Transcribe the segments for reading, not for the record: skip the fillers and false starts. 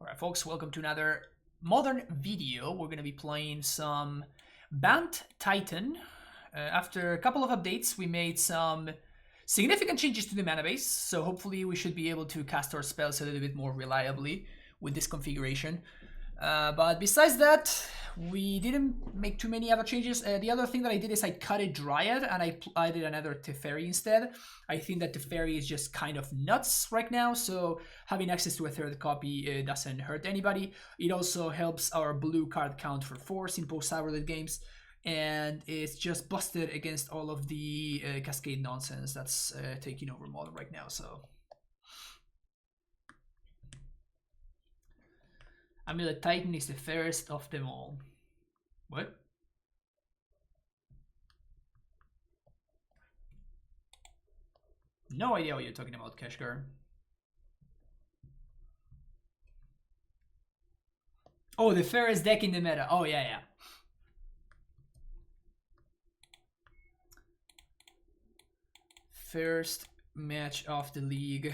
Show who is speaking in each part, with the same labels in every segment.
Speaker 1: Alright folks, welcome to another modern video. We're going to be playing some Bant Titan. After a couple of updates, we made some significant changes to the mana base, so hopefully we should be able to cast our spells a little bit more reliably with this configuration. But besides that, we didn't make too many other changes. The other thing that I did is I cut a Dryad and I did another Teferi instead. I think that Teferi is just kind of nuts right now, so having access to a third copy doesn't hurt anybody. It also helps our blue card count for force in post-Cyberlit games, and it's just busted against all of the Cascade nonsense that's taking over Modern right now, so... Amulet Titan is the fairest of them all. What? No idea what you're talking about, Keshgar. Oh, the fairest deck in the meta. Oh, yeah. First match of the league.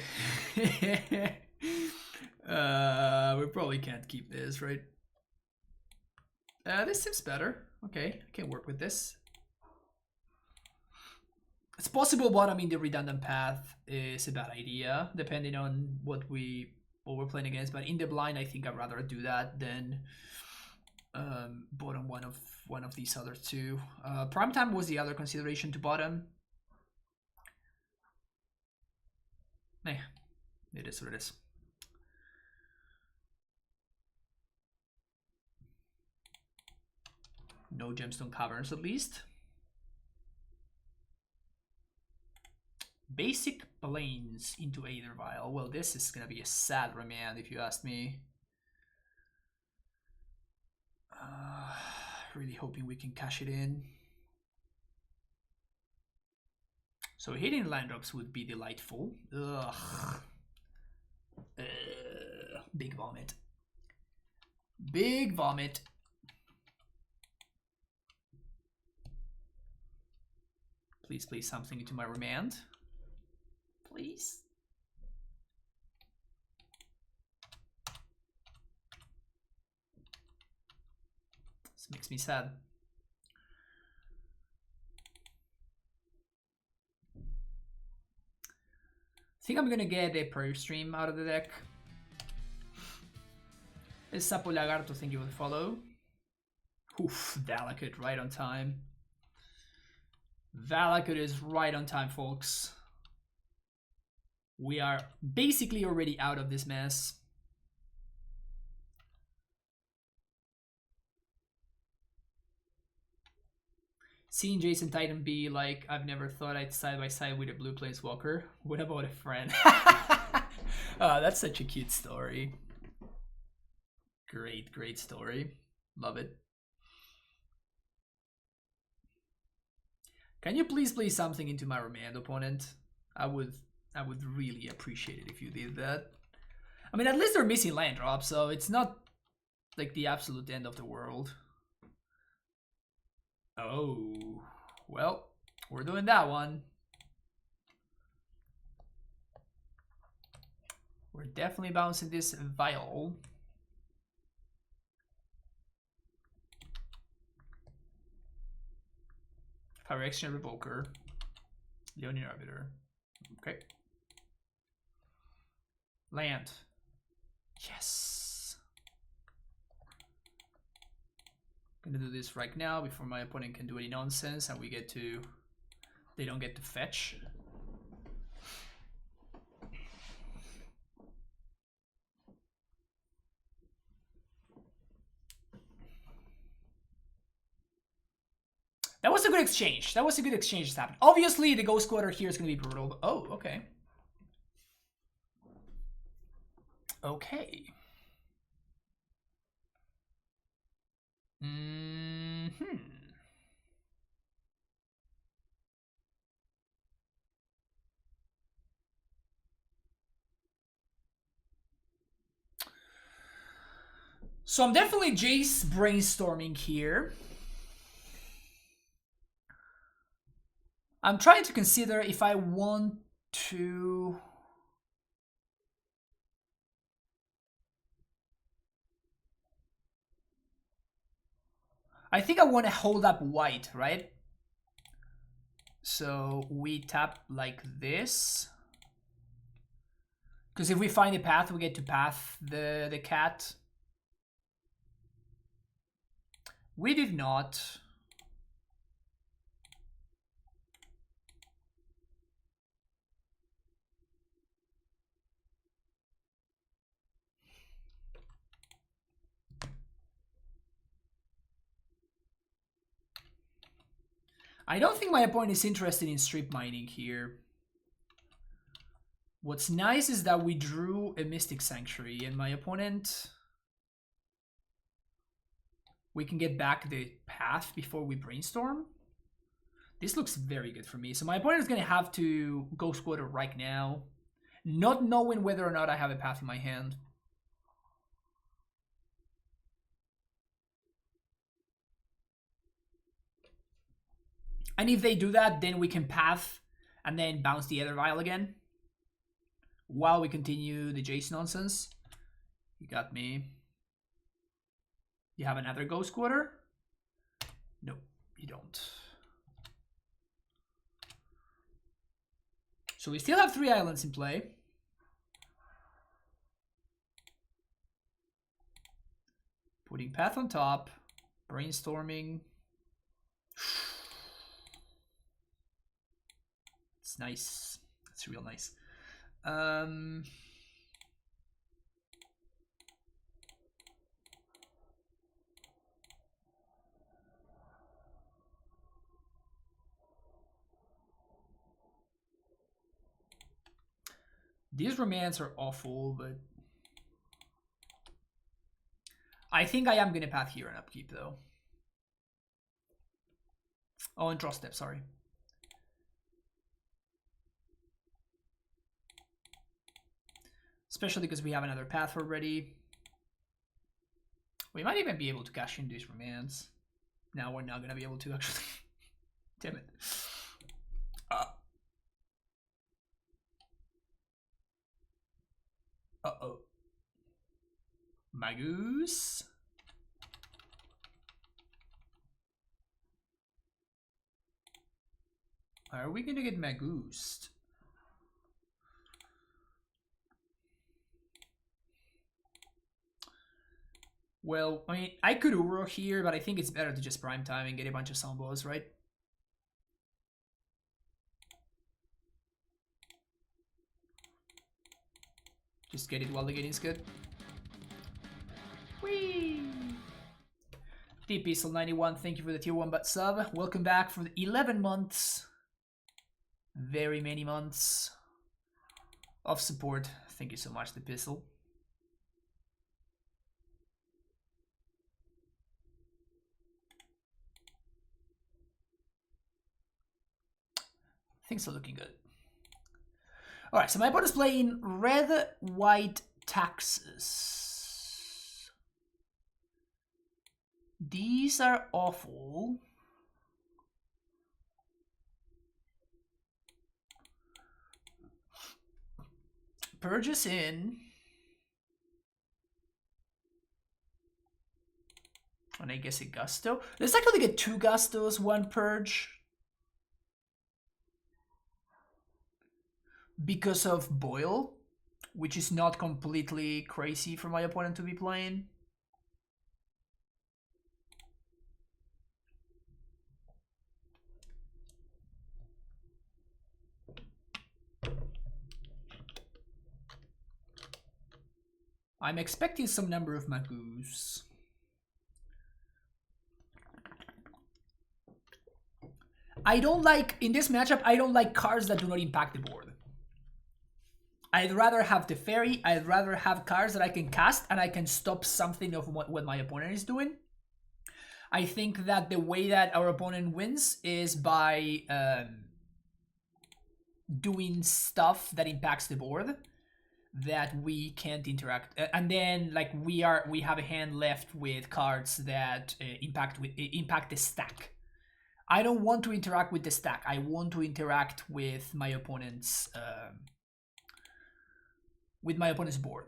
Speaker 1: We probably can't keep this, right? This seems better. Okay, I can work with this. It's possible bottoming the redundant path is a bad idea, depending on what we're playing against. But in the blind, I think I'd rather do that than bottom one of these other two. Primetime was the other consideration to bottom. It is what it is. No gemstone caverns at least. Basic planes into Aether Vial. Well, this is gonna be a sad remand if you ask me. Really hoping we can cash it in. So hitting land drops would be delightful. Ugh. Big vomit. Big vomit. Please play something into my remand. Please. This makes me sad. I think I'm gonna get a Prayer Stream out of the deck. El Sapo Lagarto, thank you for the follow. Oof, Valakut right on time. Valakut is right on time, folks. We are basically already out of this mess. Seeing Jason Titan be like, I've never thought I'd side by side with a blue planeswalker. What about a friend? That's such a cute story. Great story. Love it. Can you please play something into my remand, opponent? I would really appreciate it if you did that. I mean, at least they're missing land drops, so it's not like the absolute end of the world. Oh, well, we're doing that one. We're definitely bouncing this vial. Power Exchange Revoker. Yorion Arbiter. Okay. Land. Yes. I'm gonna do this right now before my opponent can do any nonsense and they don't get to fetch. That was a good exchange. That was a good exchange that happened. Obviously, the Ghost Quarter here is going to be brutal. But, oh, okay. Okay. So I'm definitely Jace brainstorming here. I'm trying to consider if I want to I think I want to hold up white, right? So we tap like this. Because if we find a path, we get to path the cat. We did not. I don't think my opponent is interested in strip mining here. What's nice is that we drew a Mystic Sanctuary, and my opponent... We can get back the path before we brainstorm. This looks very good for me. So my opponent is going to have to go squatter right now, not knowing whether or not I have a path in my hand. And if they do that, then we can path and then bounce the other vial again while we continue the Jace nonsense. You got me. You have another ghost quarter? No, you don't. So we still have 3 islands in play. Putting path on top, brainstorming. It's nice. It's real nice. These romance are awful, but I think I am gonna path here and upkeep though. Oh, and draw step, sorry. Especially because we have another path already. We might even be able to cash in this romance. Now we're not gonna be able to actually. Damn it. Uh-oh. Magoose. Are we gonna get Magoosed? Well, I mean, I could Uro here, but I think it's better to just prime time and get a bunch of Sombos, right? Just get it while the getting's good. Whee! Deep Pistol 91, thank you for the tier 1 but sub. Welcome back for the 11 months. Very many months of support. Thank you so much, the Pistol. Things are looking good. Alright, so my opponent's playing red, white, taxes. These are awful. Purges in. And I guess a Gusto. Let's actually get 2 Gustos, 1 Purge. Because of Boil, which is not completely crazy for my opponent to be playing. I'm expecting some number of Magoos. I don't like, in this matchup, I don't like cards that do not impact the board. I'd rather have the fairy, I'd rather have cards that I can cast and I can stop something of what my opponent is doing. I think that the way that our opponent wins is by doing stuff that impacts the board that we can't interact, and then like we have a hand left with cards that impact the stack. I don't want to interact with the stack. I want to interact with my opponent's board.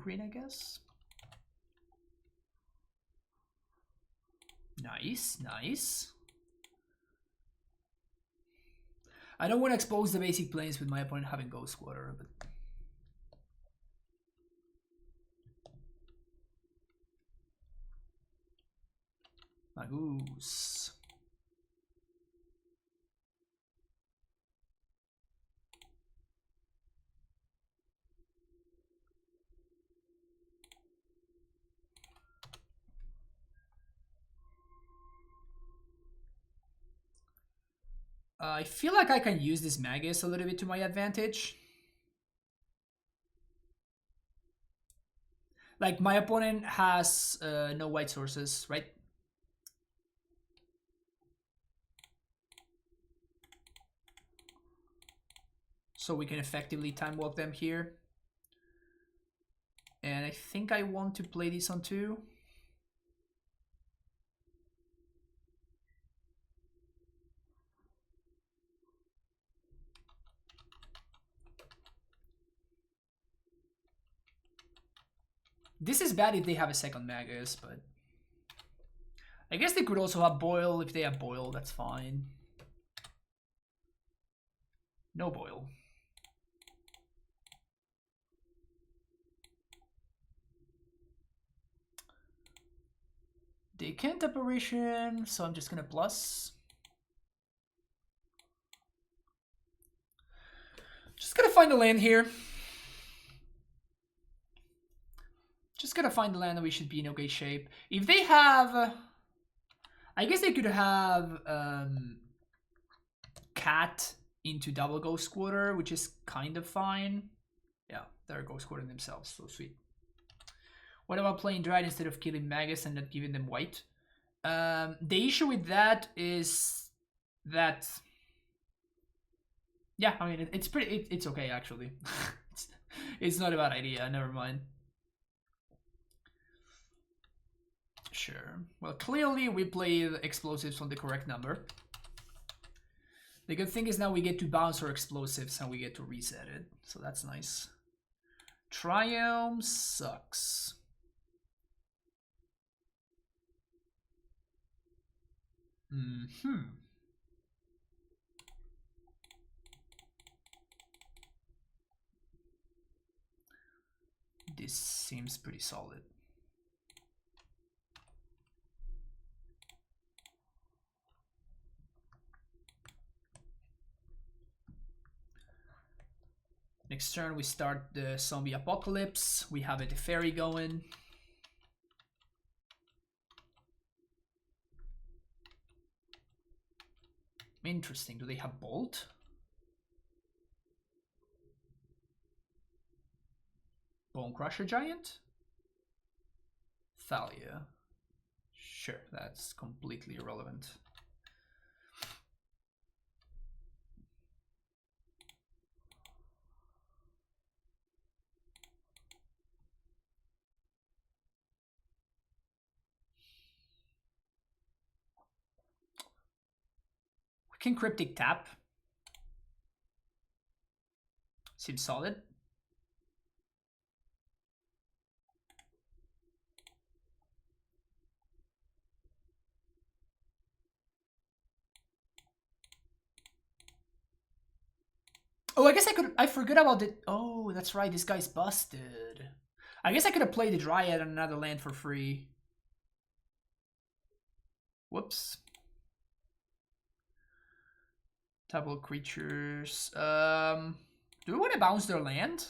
Speaker 1: green, I guess. Nice, nice. I don't want to expose the basic planes with my opponent having Ghost Quarter, but... Magoose. I feel like I can use this Magus a little bit to my advantage. Like, my opponent has no white sources, right? So we can effectively time walk them here. And I think I want to play this on 2. This is bad if they have a second Magus, but... I guess they could also have Boil. If they have Boil, that's fine. No Boil. They can't Apparition, so I'm just gonna plus. Just gotta find a land here. Just gotta find the land that we should be in okay shape. If they have... I guess they could have Cat into double Ghost Quarter, which is kind of fine. Yeah, they're Ghost Quartering themselves, so sweet. What about playing Dryad instead of killing Magus and not giving them white? The issue with that is that... Yeah, I mean, it's pretty... It's okay, actually. It's not a bad idea, never mind. Sure. Well, clearly we played explosives on the correct number. The good thing is now we get to bounce our explosives and we get to reset it. So that's nice. Triumph sucks. This seems pretty solid. Next turn we start the zombie apocalypse. We have a Teferi going. Interesting. Do they have Bolt? Bone Crusher Giant? Thalia. Sure, that's completely irrelevant. We can Cryptic Tap. Seems solid. Oh, I guess I forgot about it. Oh, that's right. This guy's busted. I guess I could have played the Dryad on another land for free. Whoops. Double creatures. Do we want to bounce their land?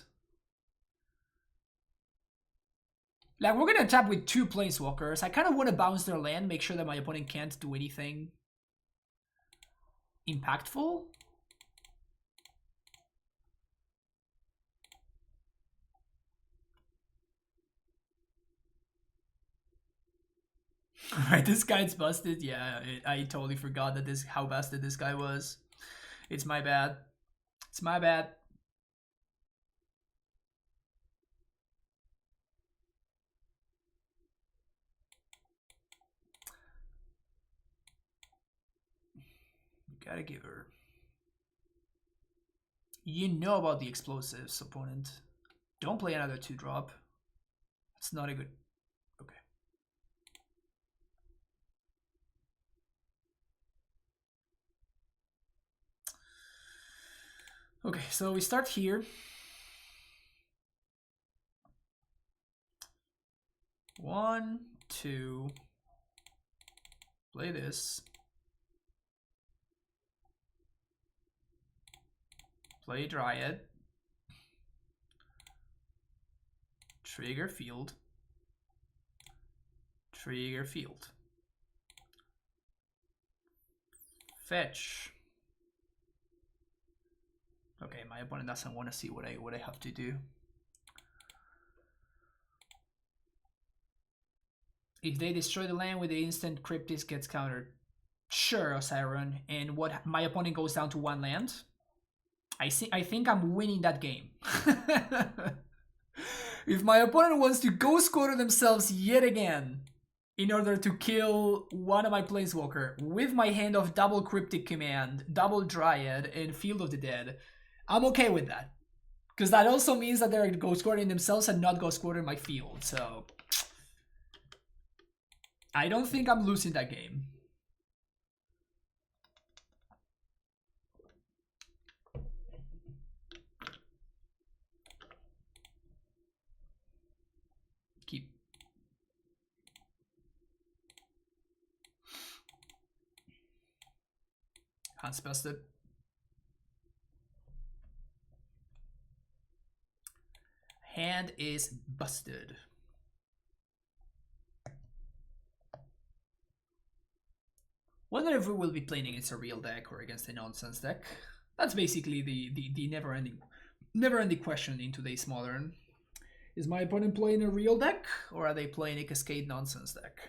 Speaker 1: Like, we're gonna tap with 2 planeswalkers. I kind of want to bounce their land, make sure that my opponent can't do anything impactful. Alright, this guy's busted. Yeah, I totally forgot that how busted this guy was. It's my bad. It's my bad. You gotta give her. You know about the explosives, opponent. Don't play another 2-drop. It's not a good... Okay. Okay, so we start here. One, two. Play this. Play Dryad. Trigger field. Trigger field. Fetch. Okay, my opponent doesn't want to see what I have to do. If they destroy the land with the instant, Cryptis gets countered. Sure, Osiron. And what my opponent goes down to 1 land. I think I'm winning that game. If my opponent wants to ghost quarter themselves yet again in order to kill one of my planeswalker with my hand of double Cryptic Command, double Dryad, and Field of the Dead, I'm okay with that. Because that also means that they're ghost quartering themselves and not ghost quartering my field, so... I don't think I'm losing that game. Keep. Hands busted. Hand is busted. Wonder if we will be playing against a real deck or against a nonsense deck. That's basically the never-ending question in today's Modern. Is my opponent playing a real deck or are they playing a Cascade nonsense deck?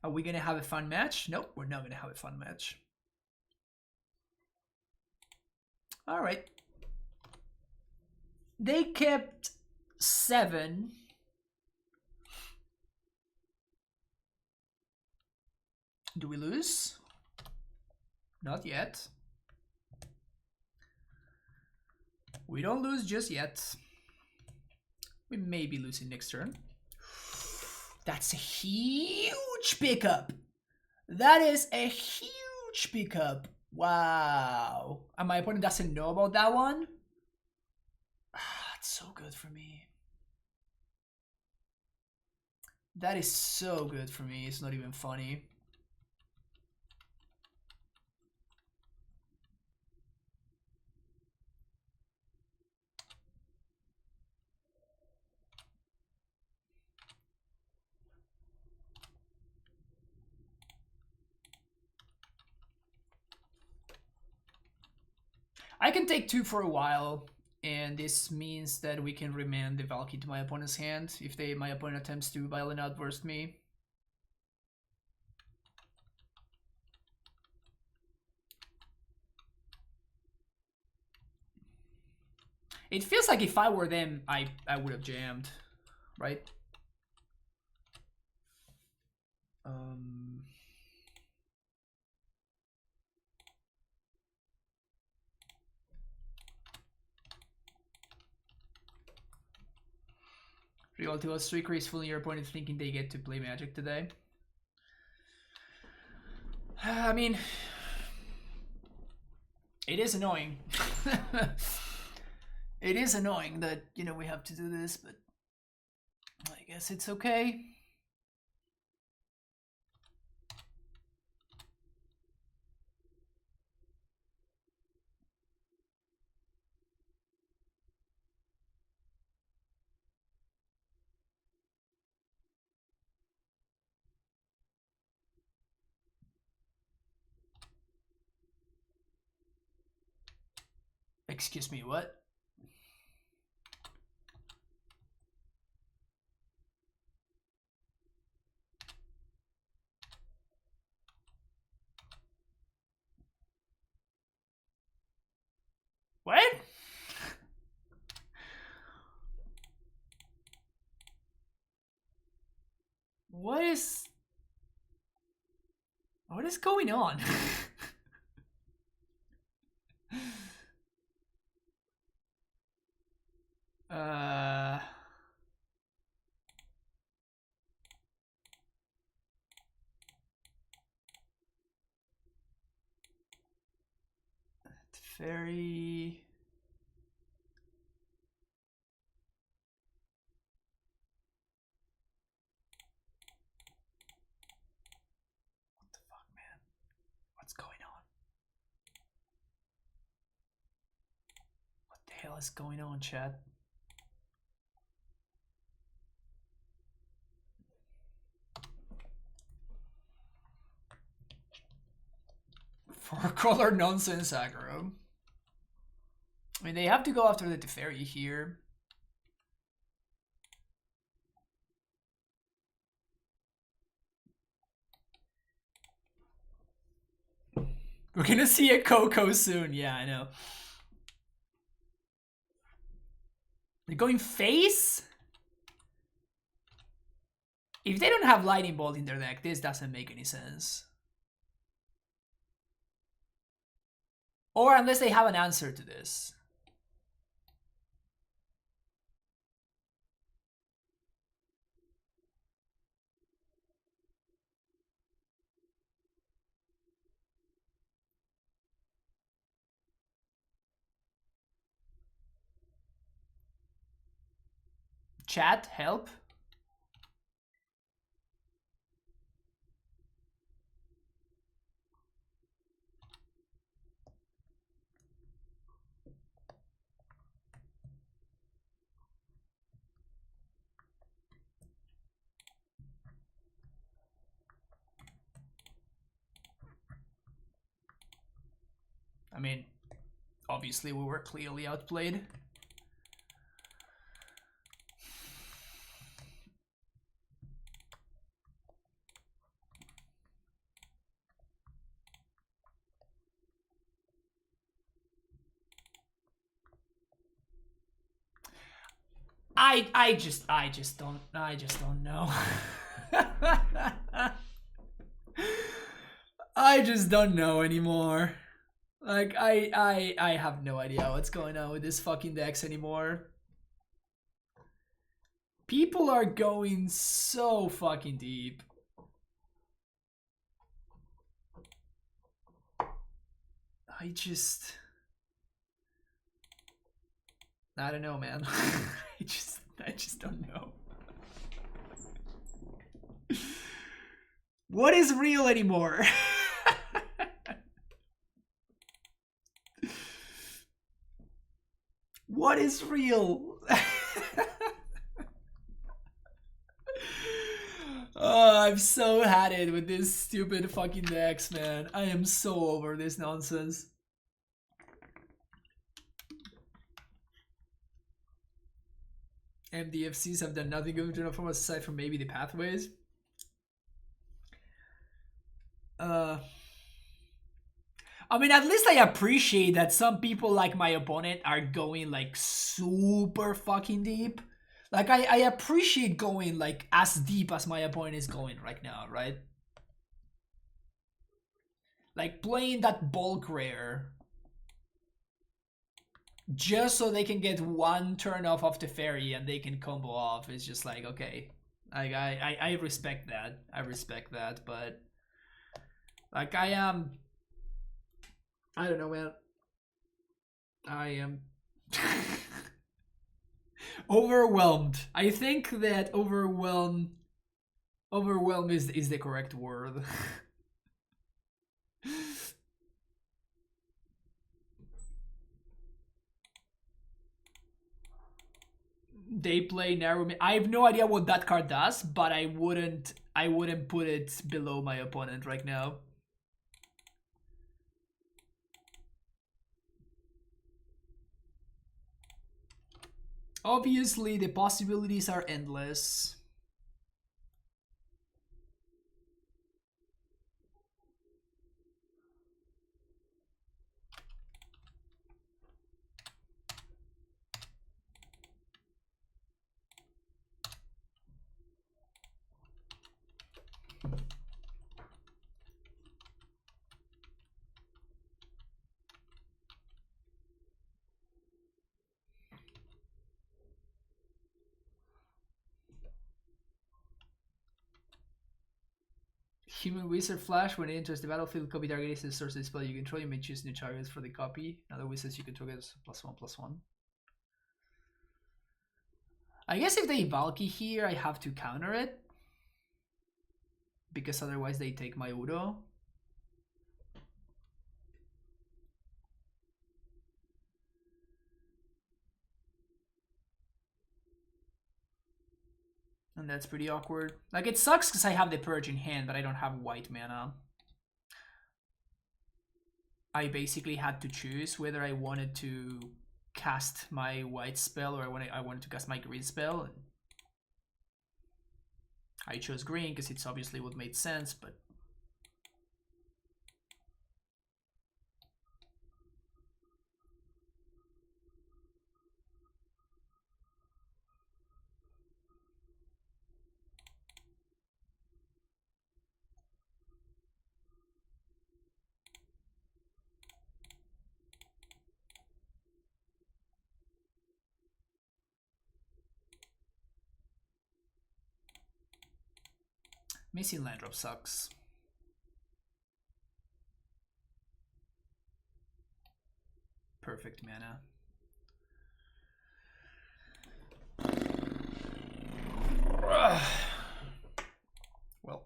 Speaker 1: Are we gonna have a fun match? Nope, we're not gonna have a fun match. All right. They kept 7. Do we lose? Not yet. We don't lose just yet. We may be losing next turn. That's a huge pickup. That is a huge pickup. Wow. And my opponent doesn't know about that one? That's so good for me. That is so good for me. It's not even funny. I can take 2 for a while, and this means that we can remand the Valkyrie to my opponent's hand if my opponent attempts to violent outburst me. It feels like if I were them, I would have jammed, right? Reality was streak gracefully your opponent thinking they get to play Magic today. I mean, it is annoying. It is annoying that, you know, we have to do this, but I guess it's okay. Excuse me, what? What? What is going on? Teferi. What the fuck, man? What's going on? What the hell is going on, chat? Four-color nonsense aggro. I mean, they have to go after the Teferi here. We're gonna see a Coco soon. Yeah, I know. They're going face? If they don't have Lightning Bolt in their deck, this doesn't make any sense. Or unless they have an answer to this. Chat, help. I mean, obviously we were clearly outplayed. I just don't know. I just don't know anymore. Like I have no idea what's going on with this fucking decks anymore. People are going so fucking deep. I don't know, man. I just don't know. What is real anymore? What is real? Oh, I've so had it with this stupid fucking decks, man. I am so over this nonsense. MDFCs have done nothing good enough for us aside from maybe the pathways. I mean, at least I appreciate that some people like my opponent are going like super fucking deep. Like I appreciate going like as deep as my opponent is going right now, right? Like playing that bulk rare just so they can get one turn off the fairy and they can combo off is just like, okay. I respect that. I respect that, but like I don't know, man. I am overwhelmed. I think that overwhelm is the correct word. They play narrow. I have no idea what that card does, but I wouldn't put it below my opponent right now. Obviously, the possibilities are endless. Human Wizard Flash, when it enters the battlefield, copy target is the source of the spell you control. You may choose new targets for the copy. Other wizards you control get +1/+1. I guess if they Valky here, I have to counter it. Because otherwise they take my Udo. And that's pretty awkward. Like, it sucks because I have the Purge in hand, but I don't have white mana. I basically had to choose whether I wanted to cast my white spell or I wanted to cast my green spell. And I chose green because it's obviously what made sense, but... Missing land drop sucks. Perfect mana. Well.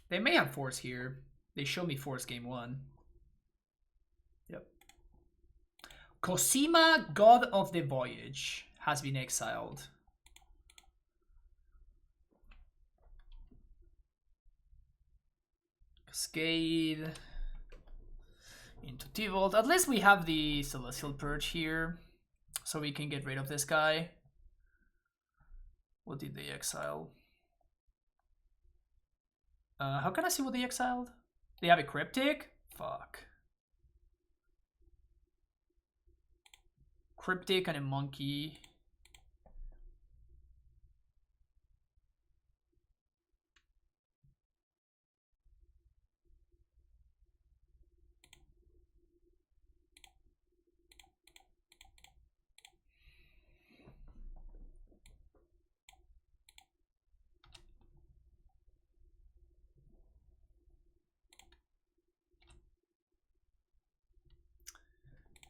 Speaker 1: They may have force here. They show me force game 1. Yep. Cosima, God of the Voyage, has been exiled. Cascade into T-Volt. At least we have the Celestial Purge here, so we can get rid of this guy. What did they exile? How can I see what they exiled? They have a Cryptic? Fuck. Cryptic and a Monkey.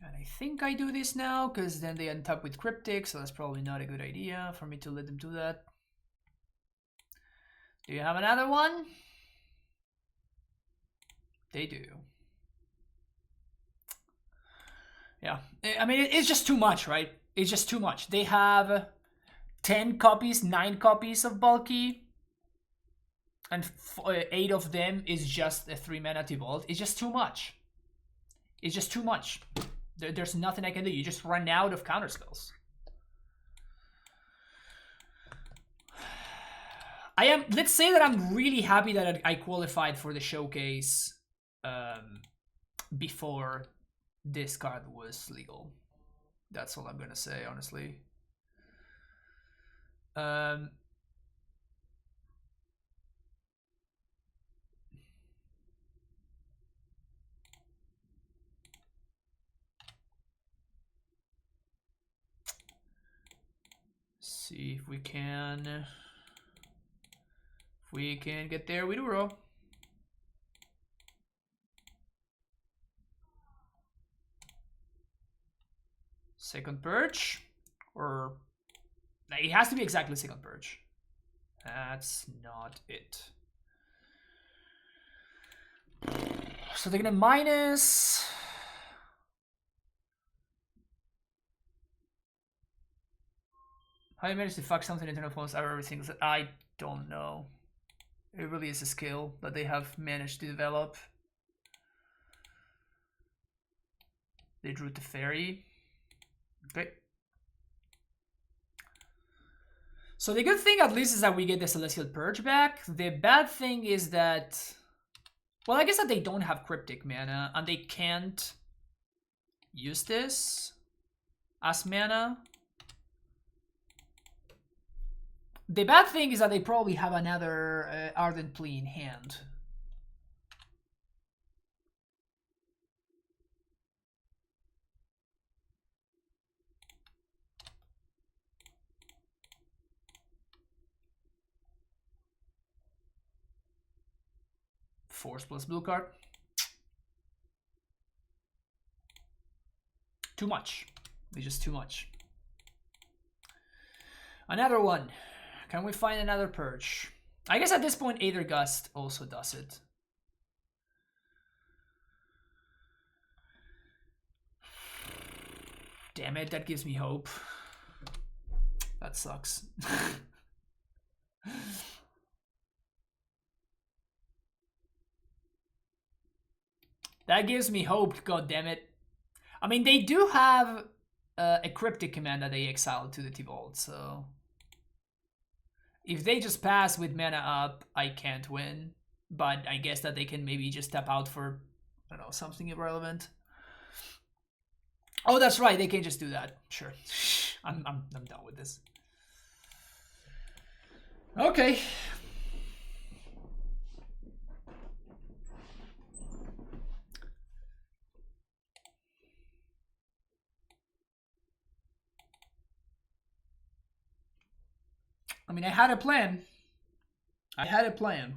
Speaker 1: And I think I do this now, because then they untap with Cryptic, so that's probably not a good idea for me to let them do that. Do you have another one? They do. Yeah, I mean, it's just too much, right? It's just too much. They have 10 copies, 9 copies of Bulky, and 8 of them is just a 3-mana T-Bolt. It's just too much. It's just too much. There's nothing I can do. You just run out of counterspells. Let's say that I'm really happy that I qualified for the showcase before this card was legal. That's all I'm gonna say, honestly. See if we can get there with Uro. Second Purge, or it has to be exactly second Purge. That's not it. So they're gonna minus. How you manage to fuck something in opponents out of everything? I don't know. It really is a skill that they have managed to develop. They drew the fairy. Okay. So the good thing at least is that we get the Celestial Purge back. The bad thing is that, well, I guess that they don't have Cryptic mana and they can't use this as mana. The bad thing is that they probably have another Ardent Plea in hand. Force plus blue card. Too much. It's just too much. Another one. Can we find another purge? I guess at this point Aether Gust also does it. Damn it, that gives me hope. That sucks. That gives me hope, god damn it. I mean, they do have a cryptic command that they exiled to the T-Vault, so... If they just pass with mana up, I can't win. But I guess that they can maybe just tap out for, I don't know, something irrelevant. Oh, that's right, they can just do that. Sure. I'm done with this. Okay. I mean, I had a plan. I had a plan.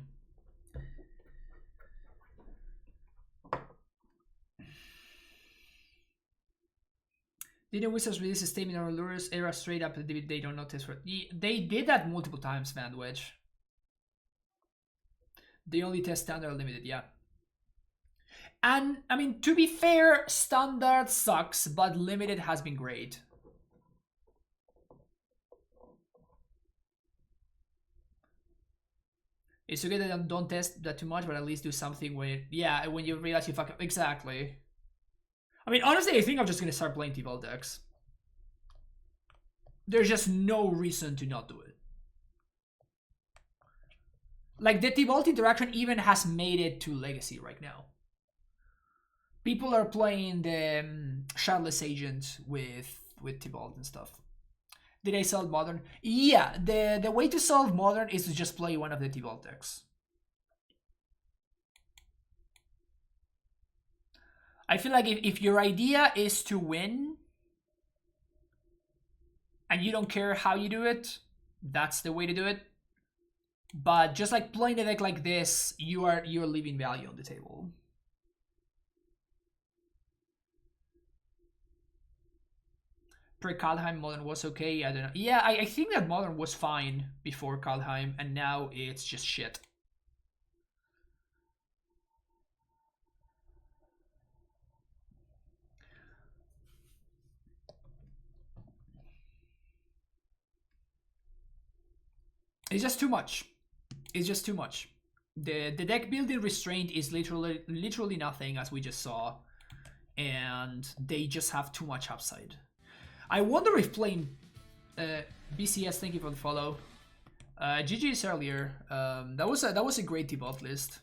Speaker 1: Didn't Wizards release a statement on Lurrus era straight up? They don't notice for they did that multiple times, Van Wedge. They only test standard limited, yeah. And I mean, to be fair, standard sucks, but limited has been great. It's okay that don't test that too much, but at least do something when when you realize you fuck up. Exactly. I mean, honestly, I think I'm just gonna start playing T-Vault decks. There's just no reason to not do it. Like, the T-Vault interaction even has made it to Legacy right now. People are playing the Shardless Agent with T-Vault and stuff. Did I solve Modern? Yeah, the way to solve Modern is to just play one of the T-Vault decks. I feel like if your idea is to win and you don't care how you do it, that's the way to do it. But just like playing a deck like this, you're leaving value on the table. Pre-Kaldheim, Modern was okay. I don't know. Yeah, I think that Modern was fine before Kaldheim, and now it's just shit. It's just too much. It's just too much. The deck building restraint is literally nothing, as we just saw, and they just have too much upside. I wonder if playing BCS, thank you for the follow. GG's earlier. That was a great T-Vault list.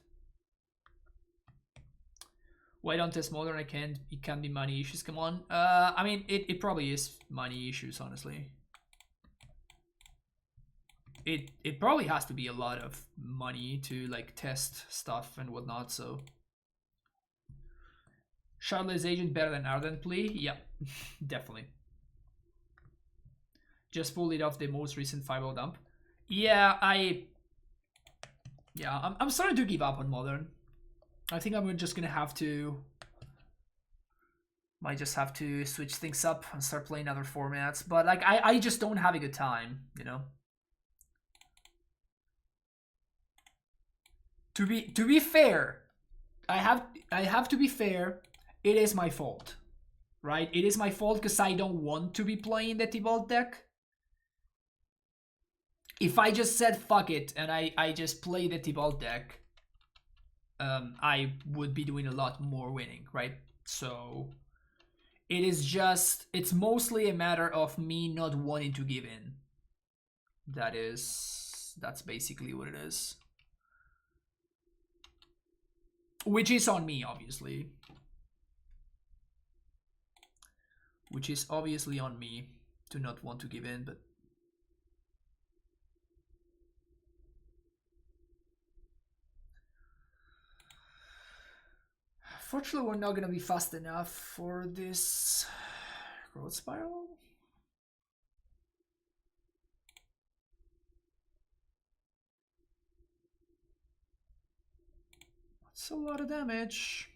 Speaker 1: Why don't test Modern? I can't. It can be money issues. Come on. I mean, it probably is money issues, honestly. It probably has to be a lot of money to like test stuff and whatnot. So, Shardless Agent better than Ardent Plea? Yeah, definitely. Just pulled it off the most recent 5-0 dump. Yeah, I'm starting to give up on Modern. I think I'm just gonna have to. Might just have to switch things up and start playing other formats. But like, I just don't have a good time, you know. To be fair, I have to be fair. It is my fault, right? It is my fault because I don't want to be playing the T-Vault deck. If I just said fuck it and I just play the T-Vault deck, I would be doing a lot more winning, right? So it's mostly a matter of me not wanting to give in. That's basically what it is. Which is on me, obviously. Which is obviously on me to not want to give in, but fortunately we're not gonna be fast enough for this growth spiral. It's a lot of damage.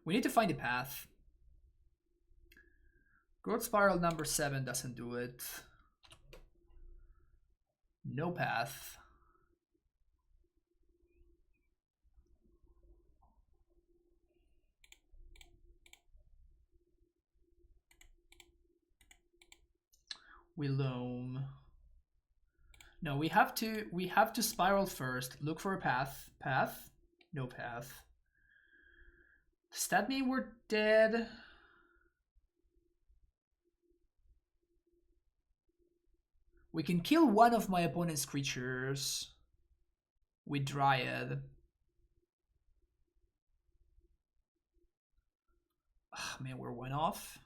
Speaker 1: We need to find a path. Growth Spiral number 7 doesn't do it. No path. We loam. No, we have to spiral first. Look for a path. Path? No path. Does that mean we're dead? We can kill one of my opponent's creatures with Dryad. Oh, man, we're one off.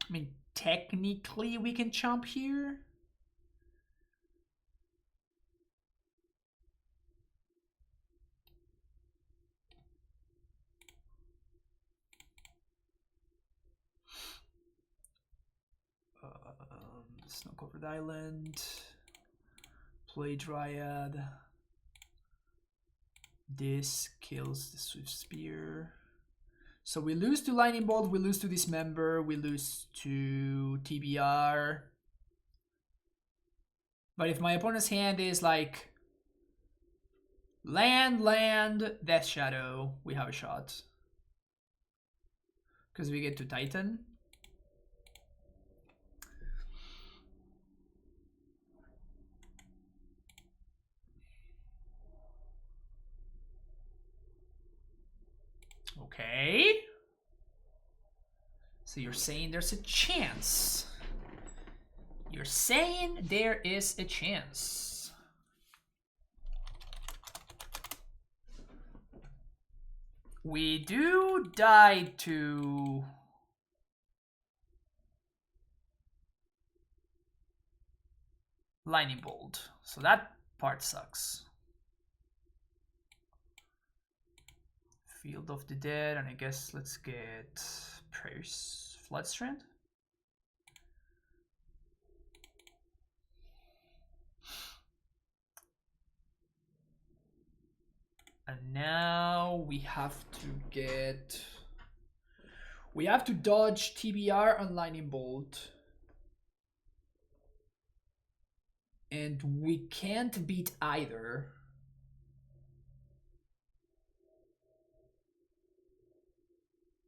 Speaker 1: I mean, technically we can chomp here. Snow-covered island. Play Dryad. This kills the Swift Spear. So we lose to Lightning Bolt, we lose to Dismember, we lose to TBR. But if my opponent's hand is like land, Death Shadow, we have a shot. Because we get to Titan. Okay. So you're saying there's a chance. You're saying there is a chance. We do die to Lightning Bolt. So that part sucks. Field of the Dead, and I guess let's get Praise Floodstrand. And now we have to dodge TBR on Lightning Bolt. And we can't beat either.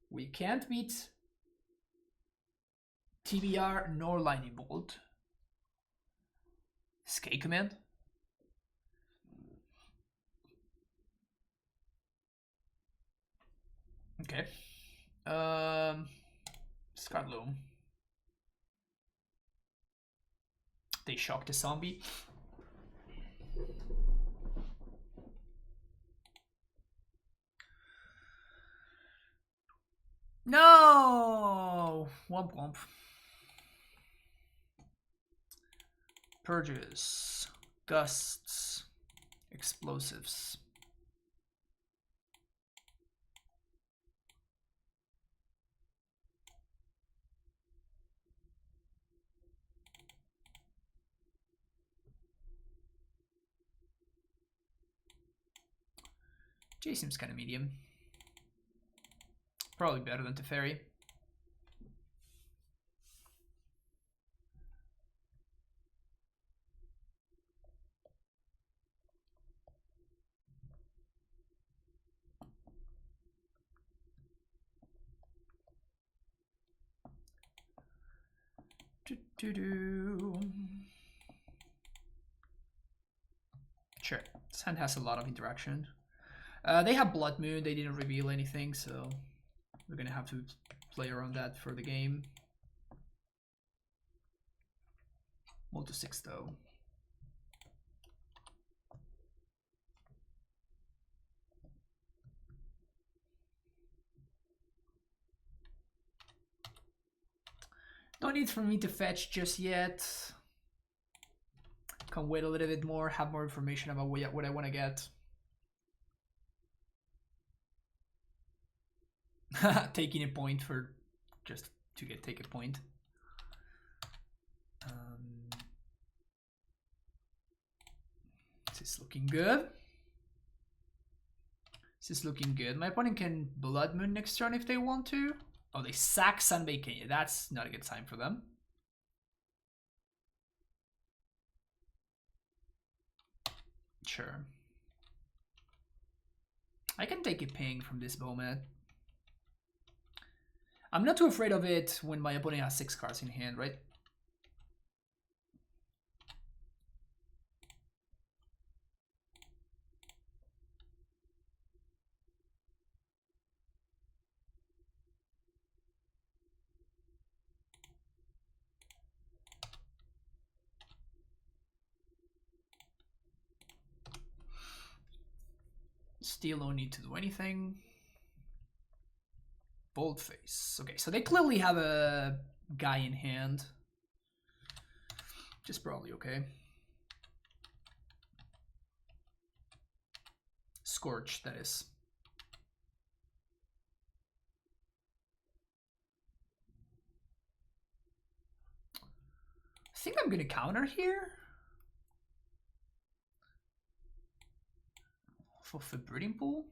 Speaker 1: We can't beat TBR nor Lightning Bolt. Escape command. Okay. Scarloom. They shocked the zombie. No! Womp womp. Purges. Gusts. Explosives. J seems kind of medium. Probably better than Teferi. Sure, this hand has a lot of interaction. They have Blood Moon, they didn't reveal anything, so we're gonna have to play around that for the game. Multi 6 though. No need for me to fetch just yet. Can wait a little bit more, have more information about what I want to get. Taking a point for just to take a point. This is looking good. This is looking good. My opponent can Blood Moon next turn if they want to. Oh, they sack Sunbake. That's not a good time for them. Sure. I can take a ping from this Bowmat. I'm not too afraid of it when my opponent has 6 cards in hand, right? Still don't need to do anything. Boldface. Okay, so they clearly have a guy in hand. Which is probably okay. Scorch, that is. I think I'm gonna counter here. For breeding pool.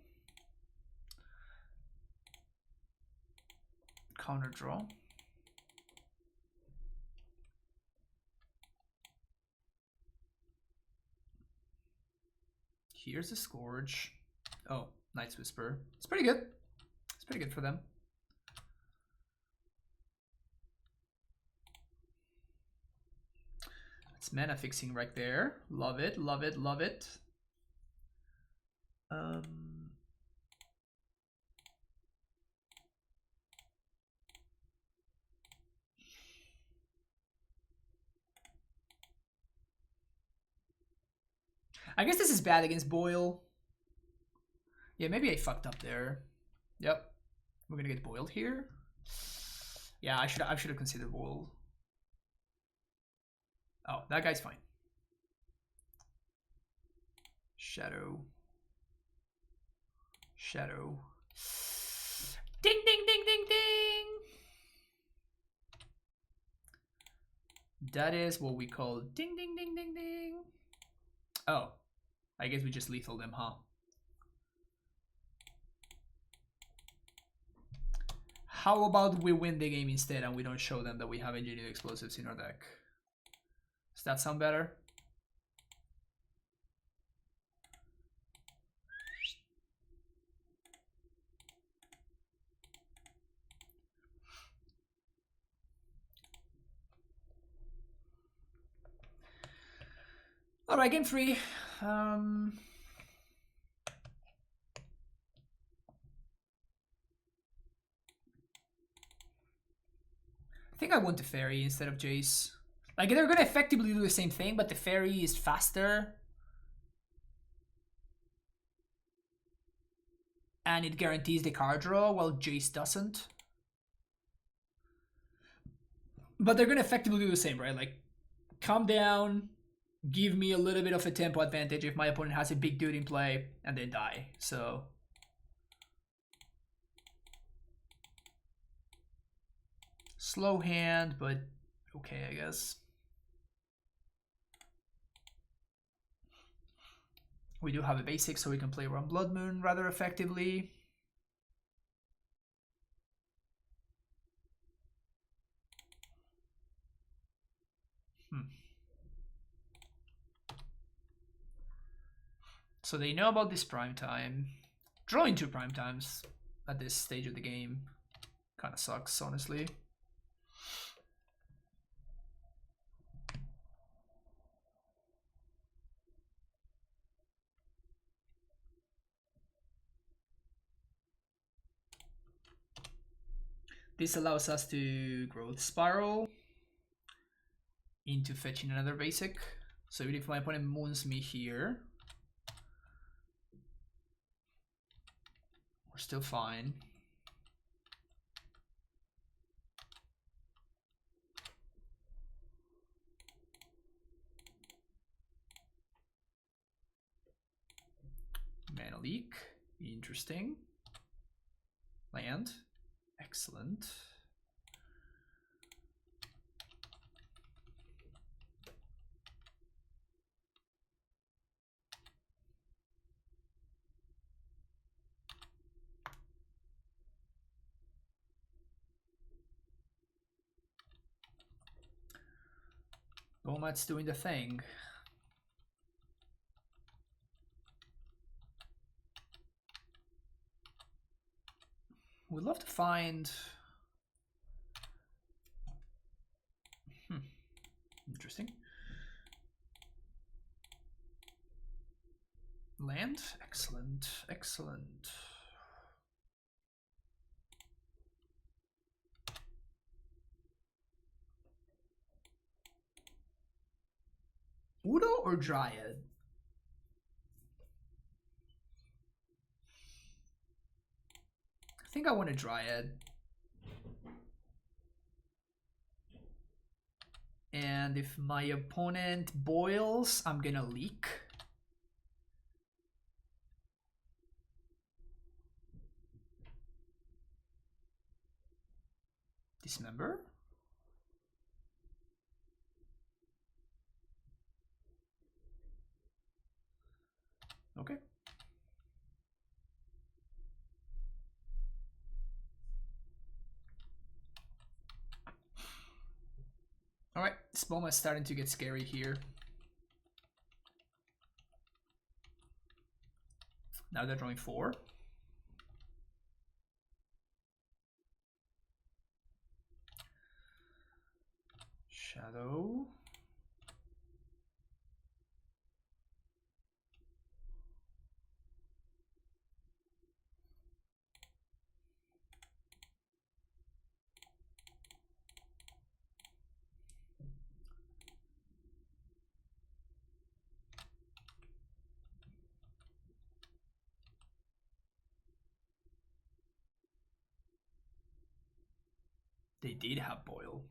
Speaker 1: Counter draw. Here's a Scourge. Oh, Night's Whisper. It's pretty good. It's pretty good for them. It's mana fixing right there. Love it, love it, love it. I guess this is bad against Boil. Yeah, maybe I fucked up there. Yep. We're gonna get boiled here. Yeah, I should have considered Boil. Oh, that guy's fine. Shadow. Shadow. Ding ding ding ding ding. That is what we call ding ding ding ding ding. Oh, I guess we just lethal them, huh? How about we win the game instead and we don't show them that we have engineered explosives in our deck? Does that sound better? All right, game 3. I think I want the fairy instead of Jace. Like, they're gonna effectively do the same thing, but the fairy is faster. And it guarantees the card draw, while Jace doesn't. But they're gonna effectively do the same, right? Like, come down, give me a little bit of a tempo advantage if my opponent has a big dude in play, and then die. So slow hand, but okay, I guess. We do have a basic, so we can play around Blood Moon rather effectively. So they know about this prime time. Drawing 2 prime times at this stage of the game kind of sucks, honestly. This allows us to growth spiral into fetching another basic. So even if my opponent moons me here, we're still fine. leak. Interesting. Land. Excellent. Bomat's doing the thing. We'd love to find... Interesting. Land? Excellent. Excellent. Udo or Dryad? I think I want a Dryad. And if my opponent boils, I'm gonna leak. Dismember. Okay. Alright, Spoma is starting to get scary here. Now they're drawing 4. Shadow. They did have boil.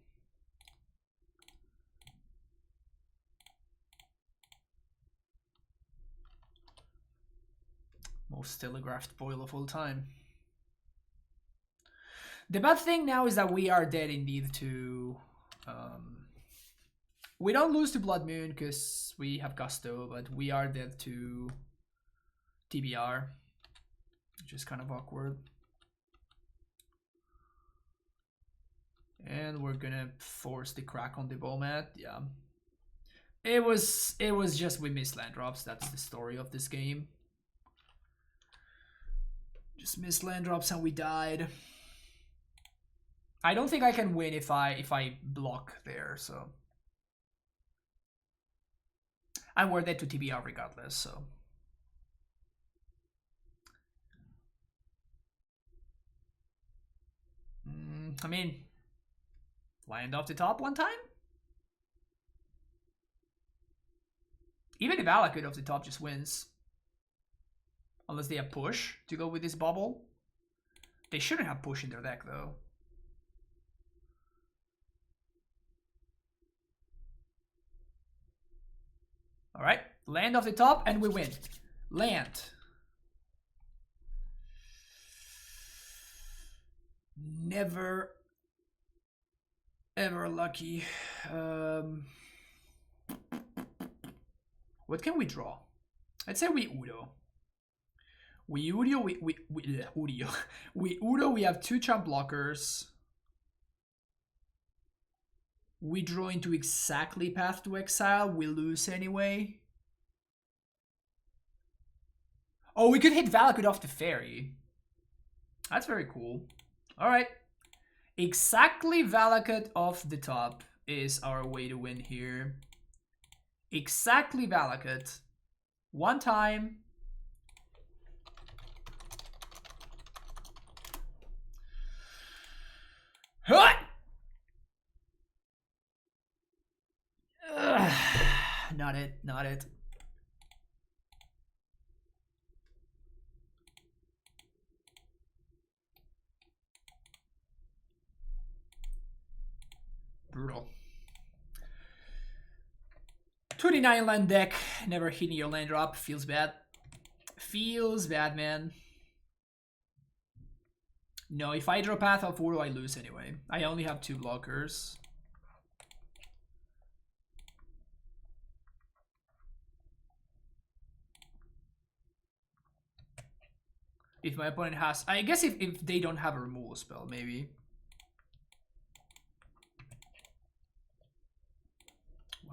Speaker 1: Most telegraphed boil of all time. The bad thing now is that we are dead indeed to... we don't lose to Blood Moon because we have Gusto, but we are dead to TBR, which is kind of awkward. And we're gonna force the crack on the Bomat. Yeah, it was just we missed land drops. That's the story of this game. Just missed land drops and we died. I don't think I can win if I block there. So, and we're dead to TBR regardless. So. I mean, land off the top one time? Even if Valakut off the top just wins. Unless they have push to go with this bubble. They shouldn't have push in their deck though. Alright, land off the top and we win. Land. Never ever lucky. What can we draw? I'd say we Udo. We Udo, we Udo, we have 2 champ blockers. We draw into exactly Path to Exile, we lose anyway. Oh, we could hit Valakut off the Fairy. That's very cool. Alright. Exactly Valakut off the top is our way to win here. Exactly Valakut. One time. Huh! Not it, not it. Brutal. 29 land deck, never hitting your land drop, feels bad. Feels bad, man. No, if I draw Path of War, I lose anyway. I only have 2 blockers. If my opponent has... I guess if they don't have a removal spell, maybe.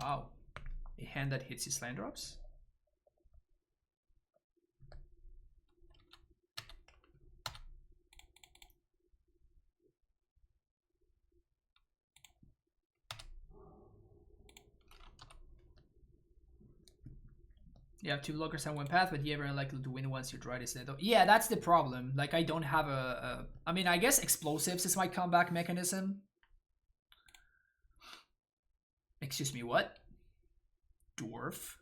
Speaker 1: Wow. A hand that hits his land drops? You have 2 blockers and 1 path, but you're very likely to win once your Dryad is dead. Yeah, that's the problem. Like, I don't have a... I mean, I guess explosives is my comeback mechanism. Excuse me, what? Dwarf?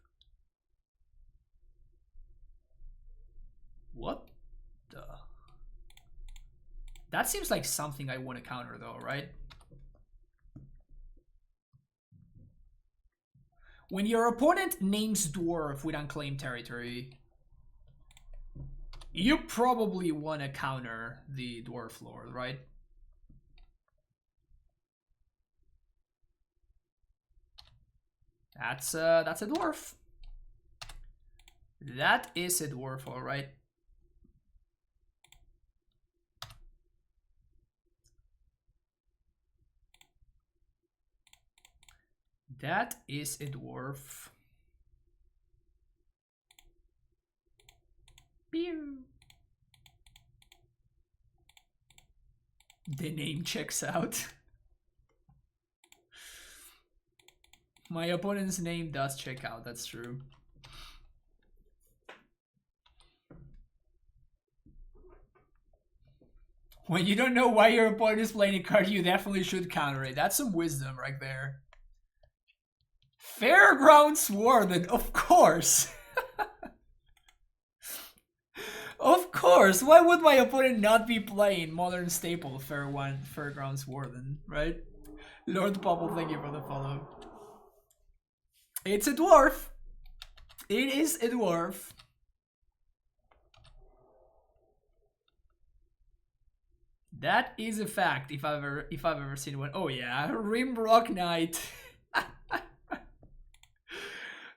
Speaker 1: What the... That seems like something I want to counter though, right? When your opponent names Dwarf with unclaimed territory, you probably want to counter the Dwarf Lord, right? That's a dwarf. That is a dwarf, all right. That is a dwarf. Pew. The name checks out. My opponent's name does check out, that's true. When you don't know why your opponent is playing a card, you definitely should counter it. That's some wisdom right there. Fairgrounds Warden, of course. Of course. Why would my opponent not be playing Modern Staple Fairgrounds Warden, right? Lord Popple, thank you for the follow. It's a dwarf. It is a dwarf. That is a fact. If I've ever seen one. Oh yeah, Rimrock Knight.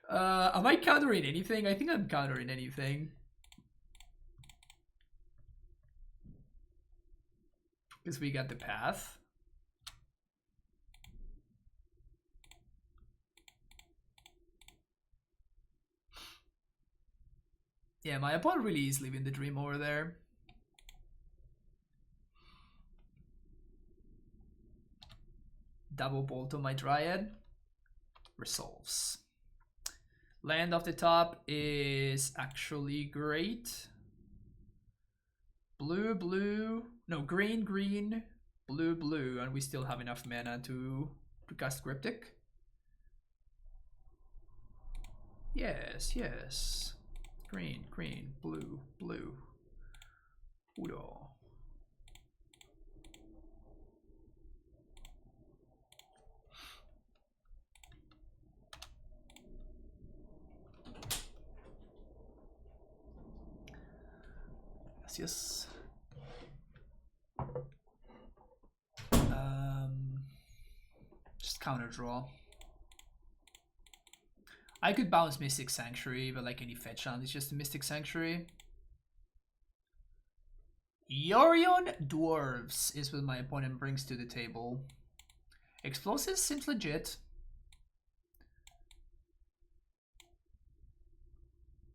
Speaker 1: Am I countering anything? I think I'm countering anything. Because we got the path. Yeah, my opponent really is living the dream over there. Double bolt on my Dryad. Resolves. Land off the top is actually great. Blue, blue. No, green, green. Blue, blue. And we still have enough mana to cast Cryptic. Yes, yes. Green, green, blue, blue. Udo. Yes. Just counter draw. I could bounce Mystic Sanctuary, but like any fetch round, it's just a Mystic Sanctuary. Yorion Dwarves is what my opponent brings to the table. Explosives seems legit.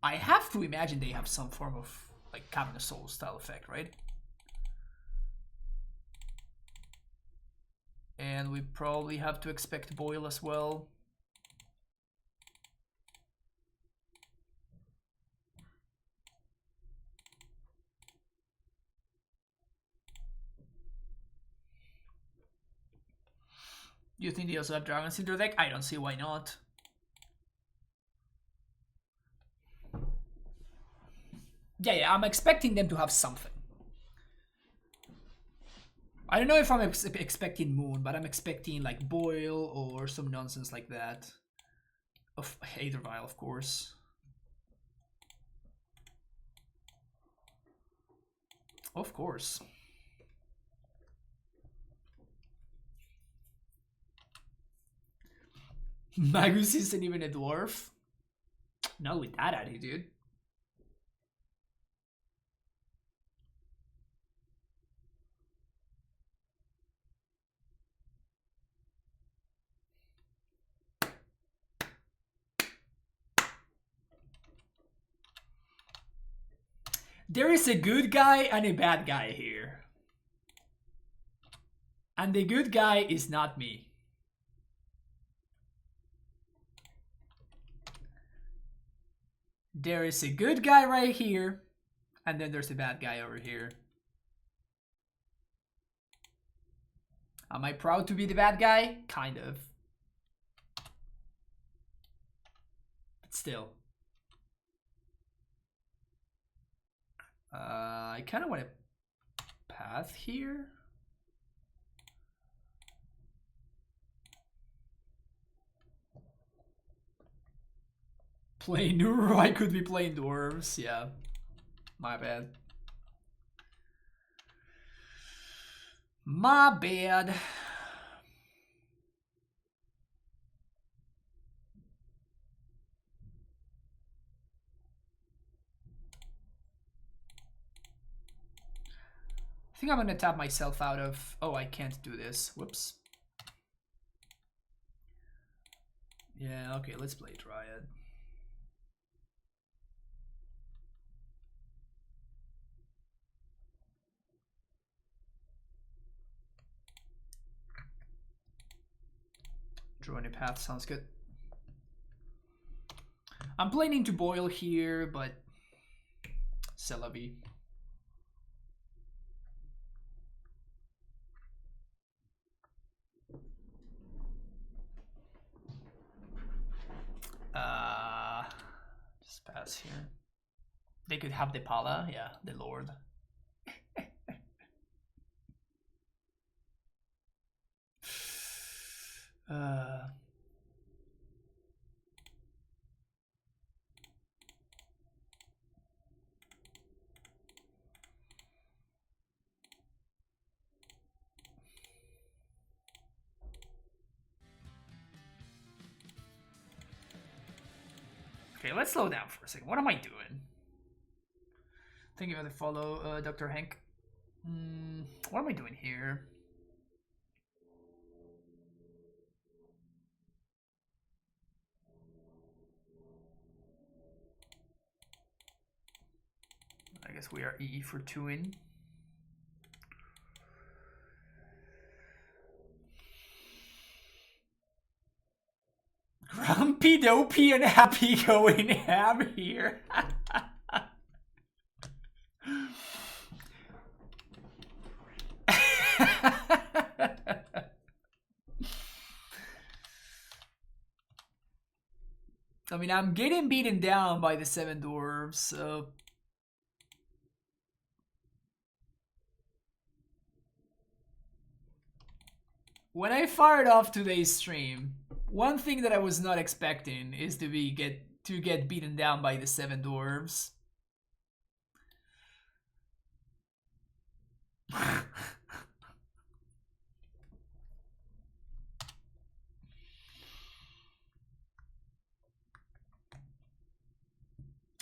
Speaker 1: I have to imagine they have some form of like Cavern of Souls style effect, right? And we probably have to expect Boil as well. Do you think they also have dragons in their deck? I don't see why not. Yeah, I'm expecting them to have something. I don't know if I'm expecting Moon, but I'm expecting like Boil or some nonsense like that. Of Aether Vial, of course. Of course. Magus isn't even a dwarf. Not with that attitude. There is a good guy and a bad guy here. And the good guy is not me. There is a good guy right here, and then there's a bad guy over here. Am I proud to be the bad guy? Kind of. But still. I kind of want a path here. Playing Nuru, I could be playing Dwarves, yeah. My bad. My bad. I think I'm gonna tap myself out of... Oh, I can't do this. Whoops. Yeah, okay, let's play Dryad. Drawing a path sounds good. I'm planning to boil here, but c'est la vie. Just pass here. They could have the Pala, yeah, the Lord. Okay, let's slow down for a second. What am I doing? Thank you for the follow, Dr. Hank. What am I doing here? I guess we are EE for 2 in. Grumpy, dopey, and happy going ham here. I mean, I'm getting beaten down by the 7 dwarves, so... When I fired off today's stream, one thing that I was not expecting is to get beaten down by the 7 dwarves.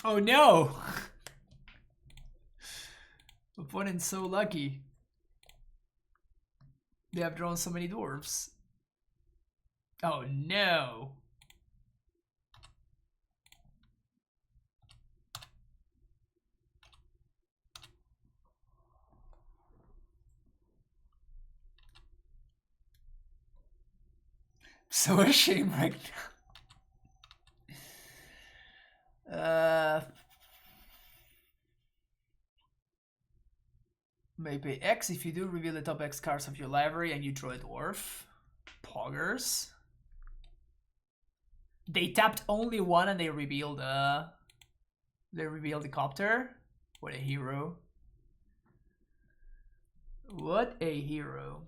Speaker 1: Oh no! Opponent's so lucky. They have drawn so many dwarves. Oh no! So ashamed right now. Maybe X if you do reveal the top X cards of your library and you draw a dwarf. Poggers. They tapped only one and they revealed the copter. What a hero. What a hero.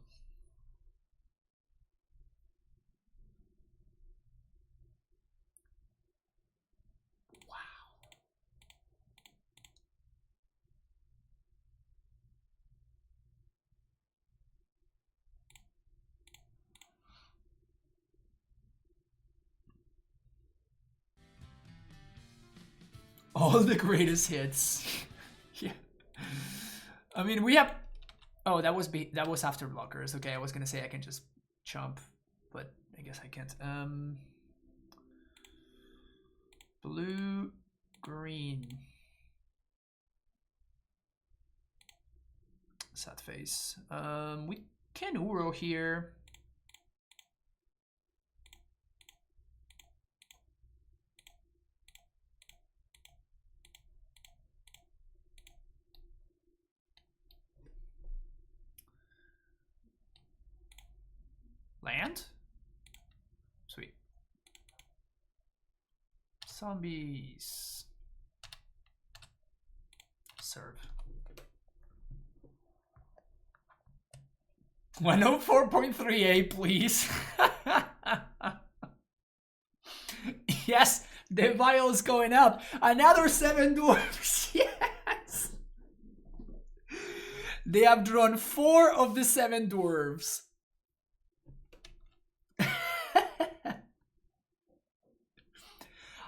Speaker 1: Wow. All the greatest hits. Yeah. I mean, we have. Oh, that was after blockers. Okay, I was gonna say I can just jump, but I guess I can't. Blue, green. Sad face. We can Uro here. Land? Sweet. Zombies. Serve. 104.38, please. Yes, the vial is going up. Another 7 dwarves. Yes. They have drawn 4 of the 7 dwarves.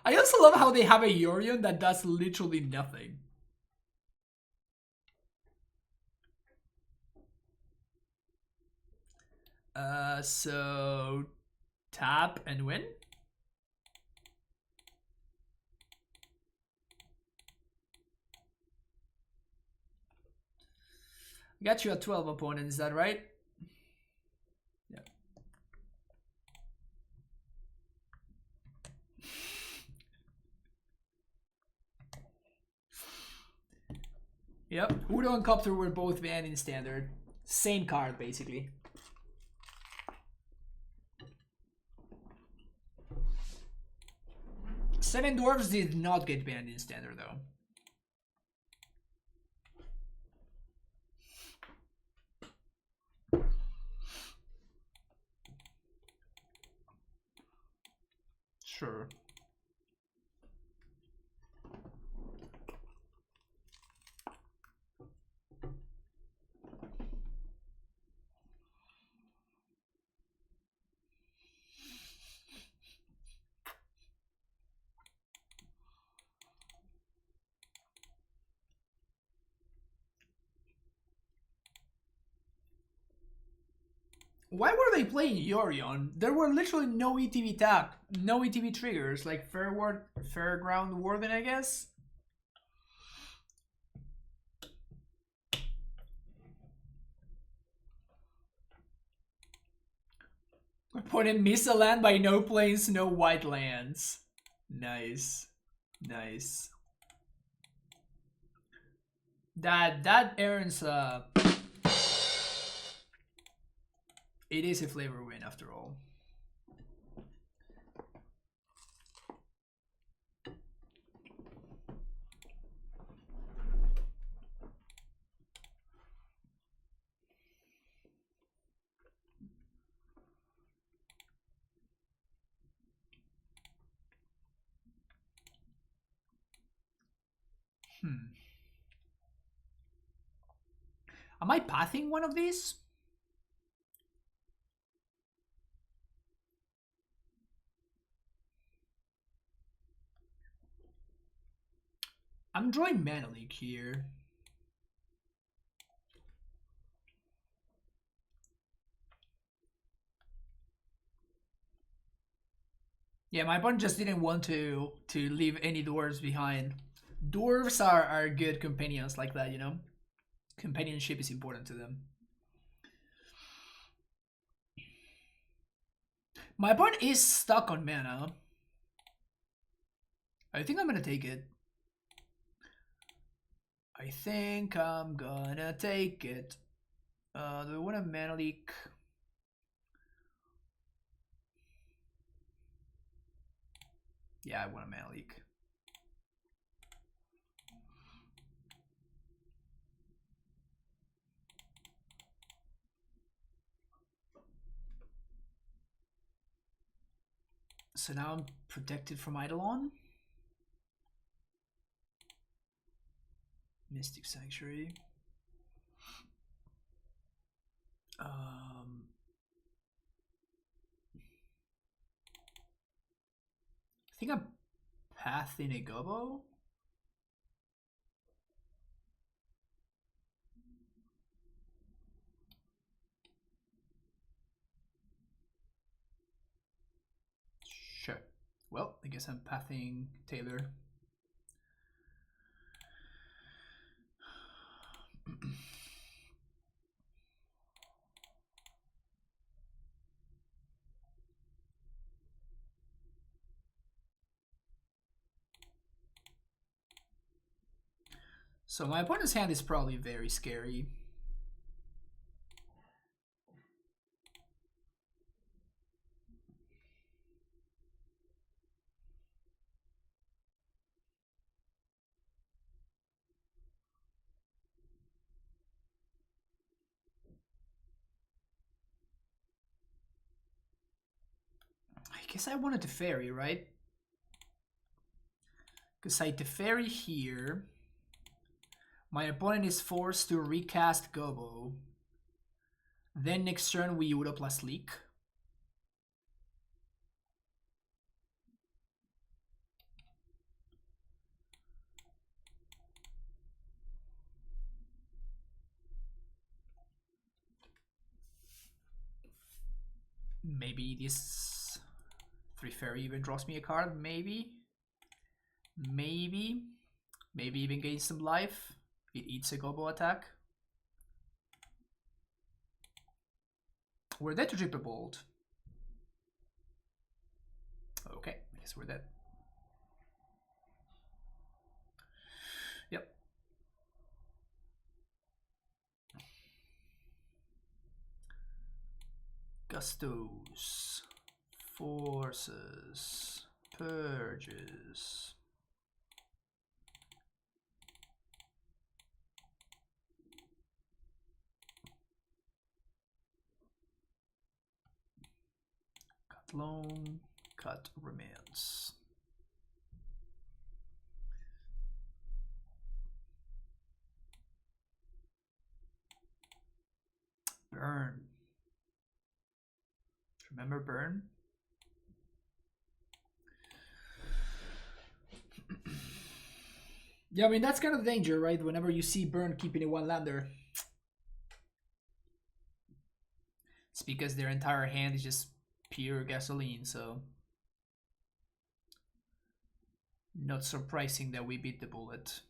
Speaker 1: I also love how they have a Yorion that does literally nothing. So tap and win. I got you at 12 opponent, is that right? Yeah. Yep, Udo and Copter were both banned in standard. Same card, basically. Seven Dwarves did not get banned in standard, though. Sure. Why were they playing Yorion? There were literally no ETB tap, no ETB triggers, like Fairground Warden, I guess? Put in miss a land by no plains, no white lands. Nice. Nice. That earns it is a flavor win after all. Am I pathing one of these? I'm drawing Mana Leak here. Yeah, my opponent just didn't want to leave any dwarves behind. Dwarves are good companions like that, you know? Companionship is important to them. My opponent is stuck on mana. I think I'm gonna take it. I think I'm gonna take it. Do I want a Mana Leak? Yeah, I want a Mana Leak. So now I'm protected from Eidolon. Mystic Sanctuary. I think I'm pathing a Gobbo. Well, I guess I'm pathing Taylor. So my opponent's hand is probably very scary. I guess I wanted to Teferi, right? Because I Teferi here. My opponent is forced to recast Gobo. Then next turn we Udo plus Leak. Maybe this 3 Fairy even draws me a card. Maybe. Maybe even gains some life. It eats a Gobo attack. We're dead to Triple Bolt. Okay, I guess we're dead. Yep. Gustos. Forces. Purges. Cut loan. Cut remains. Burn. Remember burn? Yeah, I mean, that's kind of the danger, right? Whenever you see burn keeping a one-lander. It's because their entire hand is just pure gasoline, so... Not surprising that we beat the bullet.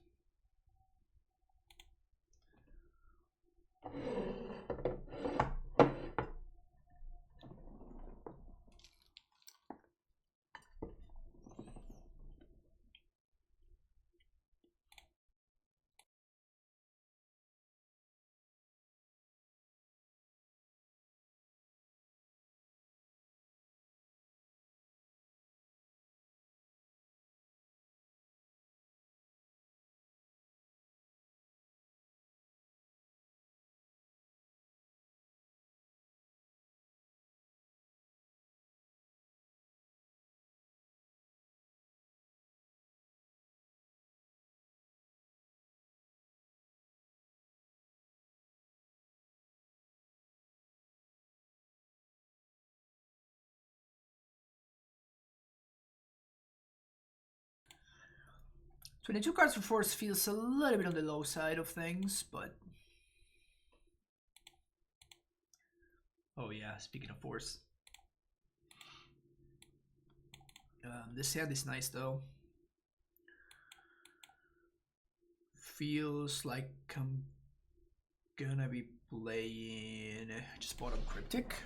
Speaker 1: "22 cards for force feels a little bit on the low side of things, but... Oh yeah, speaking of force. This hand is nice though. Feels like I'm gonna be playing... Just bottom Cryptic.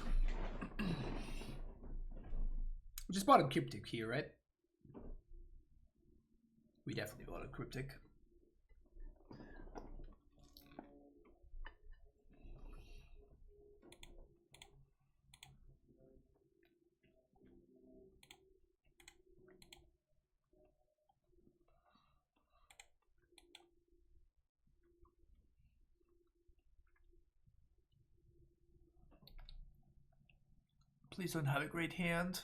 Speaker 1: Just bottom Cryptic here, right? We definitely bottom Cryptic. Please don't have a great hand.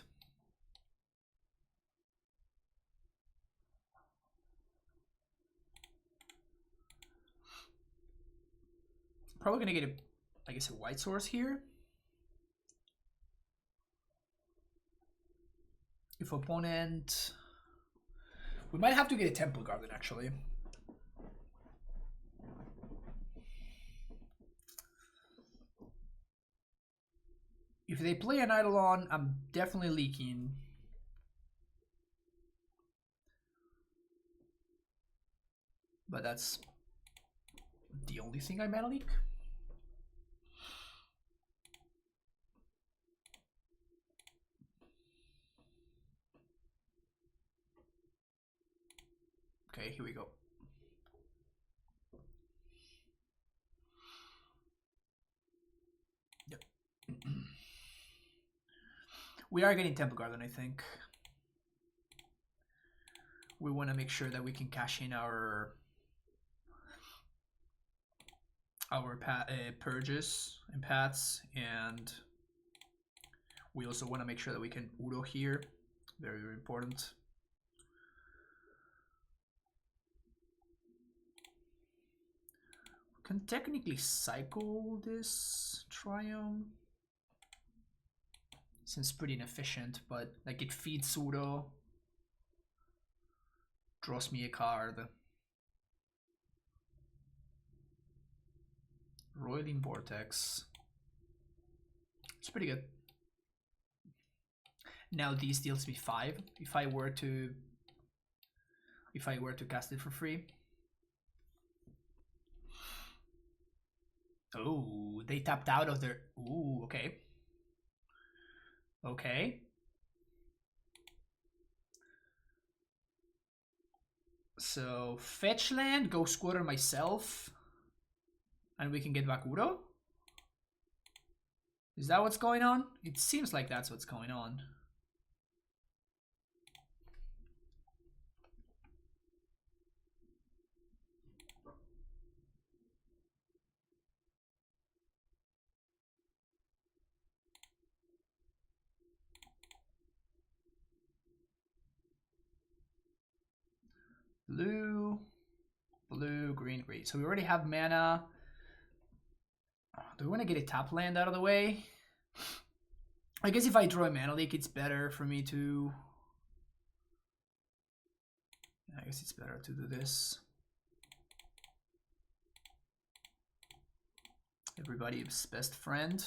Speaker 1: Probably gonna get I guess a white source here. If opponent... We might have to get a Temple Garden actually. If they play an Eidolon, I'm definitely leaking. but that's the only thing I mana leak. Okay, here we go. Yep. We are getting Temple Garden, I think. We want to make sure that we can cash in our purges and paths, and we also want to make sure that we can Udo here. Very, very important. We can technically cycle this Triumph. Seems pretty inefficient, but like it feeds Udo. Draws me a card. Roiling Vortex. It's pretty good. Now these deals me 5 if I were to cast it for free. Oh, they tapped out of their. Ooh, okay. Okay. So fetch land, go squatter myself, and we can get back Udo? Is that what's going on? It seems like that's what's going on. Blue, blue, green, green. So we already have mana. Do we want to get a tap land out of the way? I guess if I draw a mana leak, it's better for me to... I guess it's better to do this. Everybody's best friend.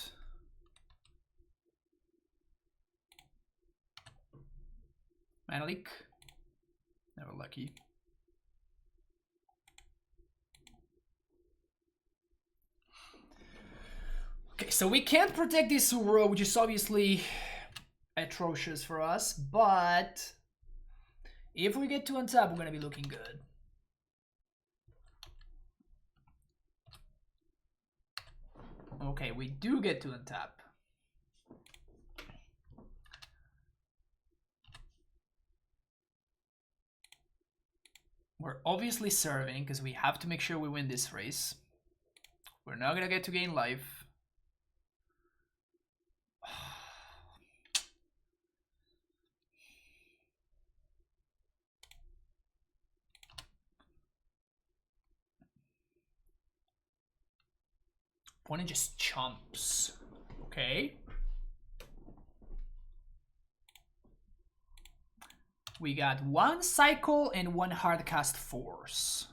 Speaker 1: Mana leak. Never lucky. Okay, so we can't protect this Uro, which is obviously atrocious for us, but if we get to untap, we're gonna be looking good. Okay, we do get to untap. We're obviously serving because we have to make sure we win this race. We're not gonna get to gain life. Opponent just chumps. Okay. We got 1 cycle and 1 hardcast force.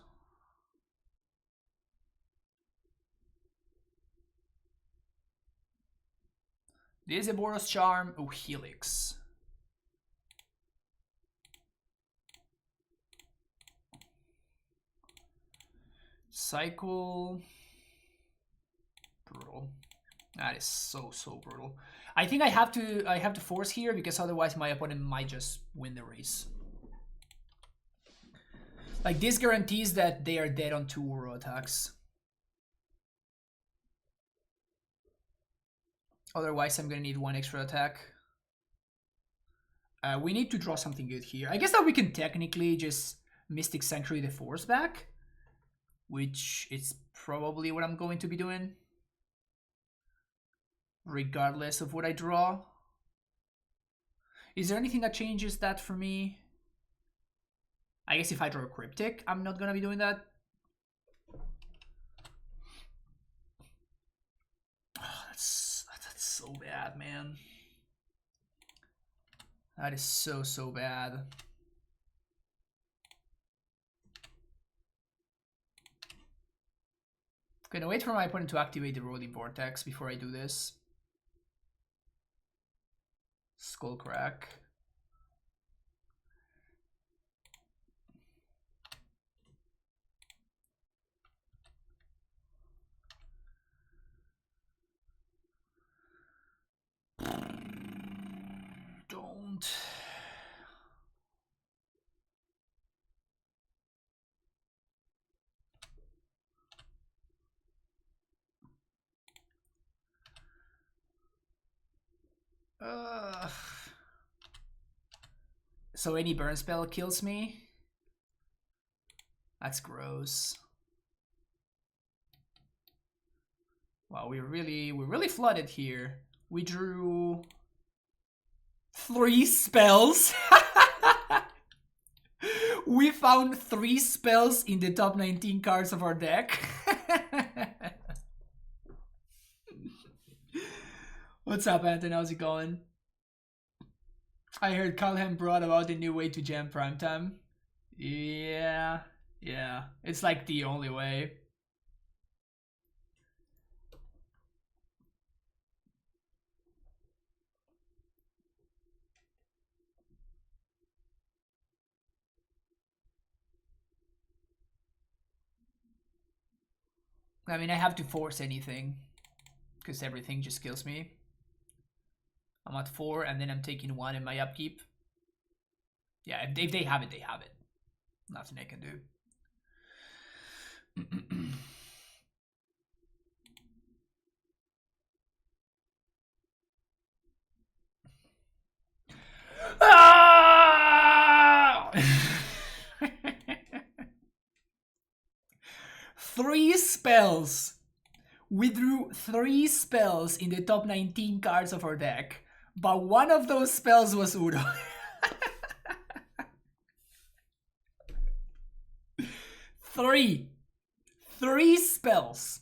Speaker 1: This is a Boros Charm. Oh, Helix. Cycle. Brutal. That is so brutal. I think I have to force here because otherwise my opponent might just win the race. Like this guarantees that they are dead on 2 Uro attacks. Otherwise I'm gonna need 1 extra attack. We need to draw something good here. I guess that we can technically just Mystic Sanctuary the force back, which is probably what I'm going to be doing, regardless of what I draw. Is there anything that changes that for me? I guess if I draw a Cryptic, I'm not gonna be doing that. Oh, that's so bad, man. That is so bad. Gonna wait for my opponent to activate the Rolling Vortex before I do this. Skullcrack. don't. So any burn spell kills me? That's gross. Wow, we're really flooded here. We drew 3 spells. We found 3 spells in the top 19 cards of our deck. What's up, Anton? How's it going? I heard Calhem brought about a new way to jam primetime. Yeah. It's like the only way. I mean, I have to force anything because everything just kills me. I'm at 4 and then I'm taking 1 in my upkeep. Yeah, if they have it, they have it. Nothing I can do. Ah! 3 spells. We drew 3 spells in the top 19 cards of our deck, but one of those spells was Udo. 3 spells.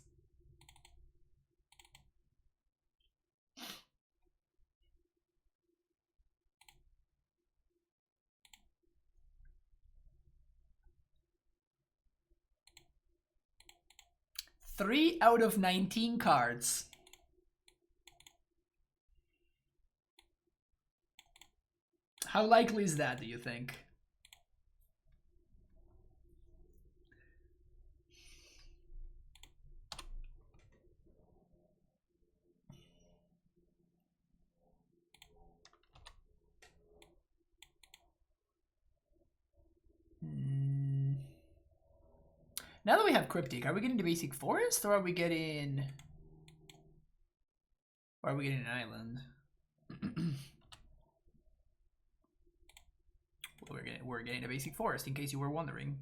Speaker 1: Three out of 19 cards. How likely is that, do you think? Now that we have Cryptic, are we getting the basic forest or are we getting... Or are we getting an island? We're getting a basic forest, in case you were wondering.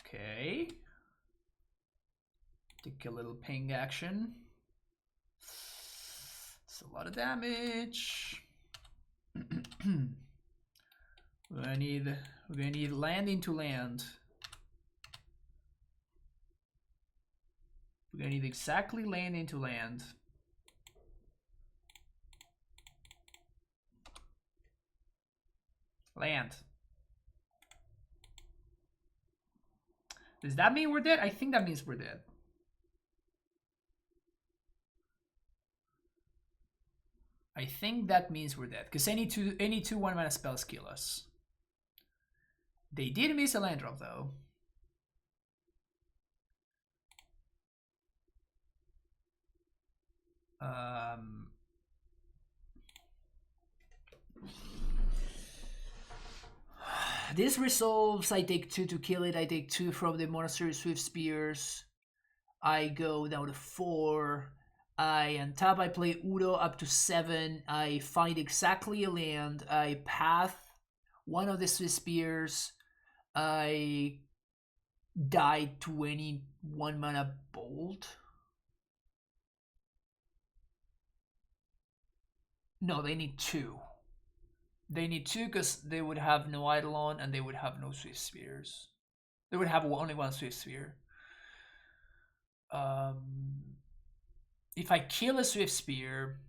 Speaker 1: Okay. Take a little ping action. It's a lot of damage. We're gonna need land into land. We're gonna need exactly land into land. Land. Does that mean we're dead? I think that means we're dead. I think that means we're dead. Because any two 1-mana spells kill us. They did miss a land drop though. This resolves, I take 2 to kill it, I take 2 from the Monastery Swift Spears. I go down to 4. I untap, I play Udo up to 7. I find exactly a land. I path one of the Swift Spears. I die 21 mana bolt. No, they need 2. They need 2 because they would have no Eidolon and they would have no Swift Spears. They would have only 1 Swift Spear. If I kill a Swift Spear,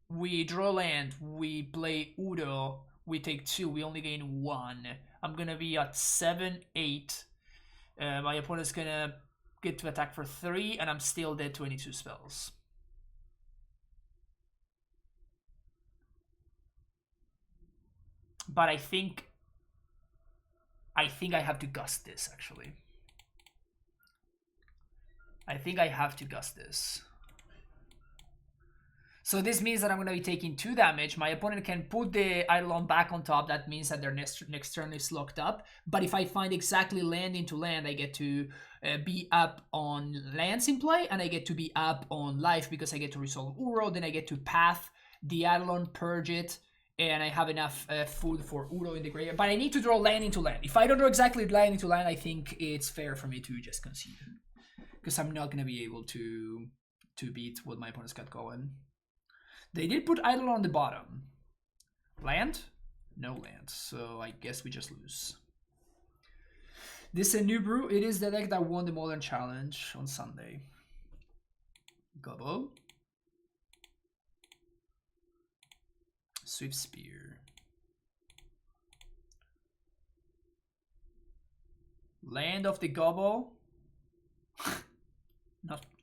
Speaker 1: we draw land, we play Udo, we take 2, we only gain 1. I'm gonna be at 7, 8. My opponent's gonna get to attack for 3, and I'm still dead 22 spells. But I think I have to gust this, actually. I think I have to gust this. So this means that I'm going to be taking 2 damage. My opponent can put the Eidolon back on top. That means that their next turn is locked up. But if I find exactly land into land, I get to be up on lands in play. And I get to be up on life because I get to resolve Uro. Then I get to path the Eidolon, purge it. And I have enough food for Uro in the graveyard. But I need to draw land into land. If I don't draw exactly land into land, I think it's fair for me to just concede. Because I'm not going to be able to beat what my opponent's got going. They did put Eidolon on the bottom. Land? No land. So I guess we just lose. This is a new brew. It is the deck that won the Modern Challenge on Sunday. Gobbo. Swift Spear. Land of the Gobbo.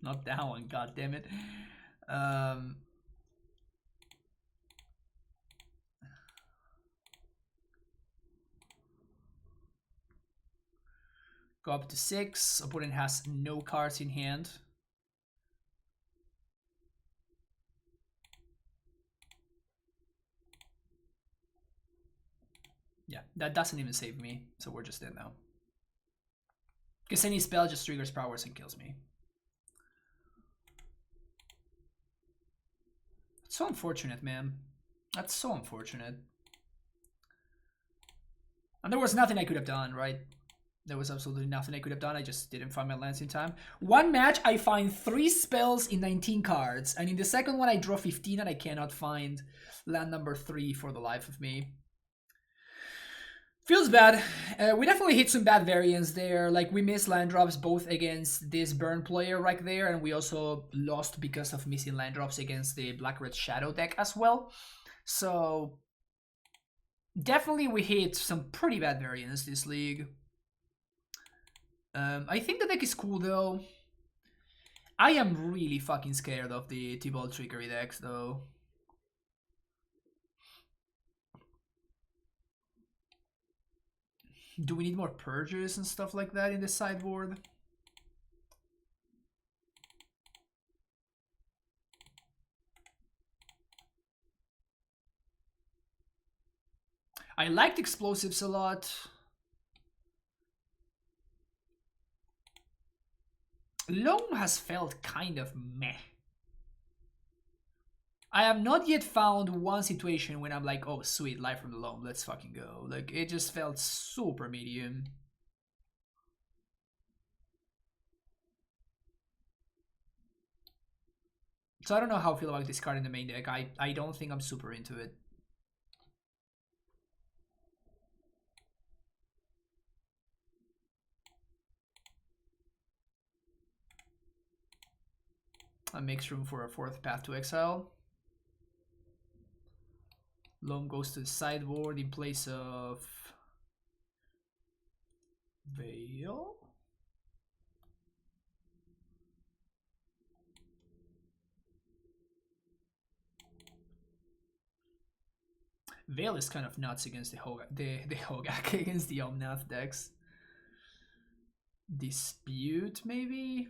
Speaker 1: not that one, god damn it. Go up to 6. Opponent has no cards in hand. Yeah, that doesn't even save me, so we're just dead now. Because any spell just triggers powers and kills me. It's so unfortunate, man. That's so unfortunate. And there was nothing I could have done, right? There was absolutely nothing I could have done. I just didn't find my lands in time. One match, I find 3 spells in 19 cards. And in the second one, I draw 15 and I cannot find land number 3 for the life of me. Feels bad. We definitely hit some bad variants there. Like, we missed land drops both against this burn player right there, and we also lost because of missing land drops against the Black-Red Shadow deck as well. So, definitely we hit some pretty bad variants this league. I think the deck is cool, though. I am really fucking scared of the T-Ball Trickery decks, though. Do we need more purges and stuff like that in the sideboard? I liked explosives a lot. Loam has felt kind of meh. I have not yet found one situation when I'm like, oh sweet, life from the Loam, let's fucking go. Like, it just felt super medium. So I don't know how I feel about this card in the main deck. I don't think I'm super into it. That makes room for a 4th Path to Exile. Loam goes to the sideboard in place of Veil. Veil is kind of nuts against the Hogak against the Omnath decks. Dispute, maybe?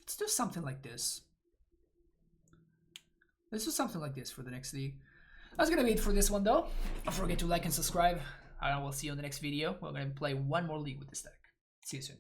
Speaker 1: Let's do something like this. Let's do something like this for the next league. That's gonna be it for this one, though. Don't forget to like and subscribe. I will see you on the next video. We're gonna play one more league with this deck. See you soon.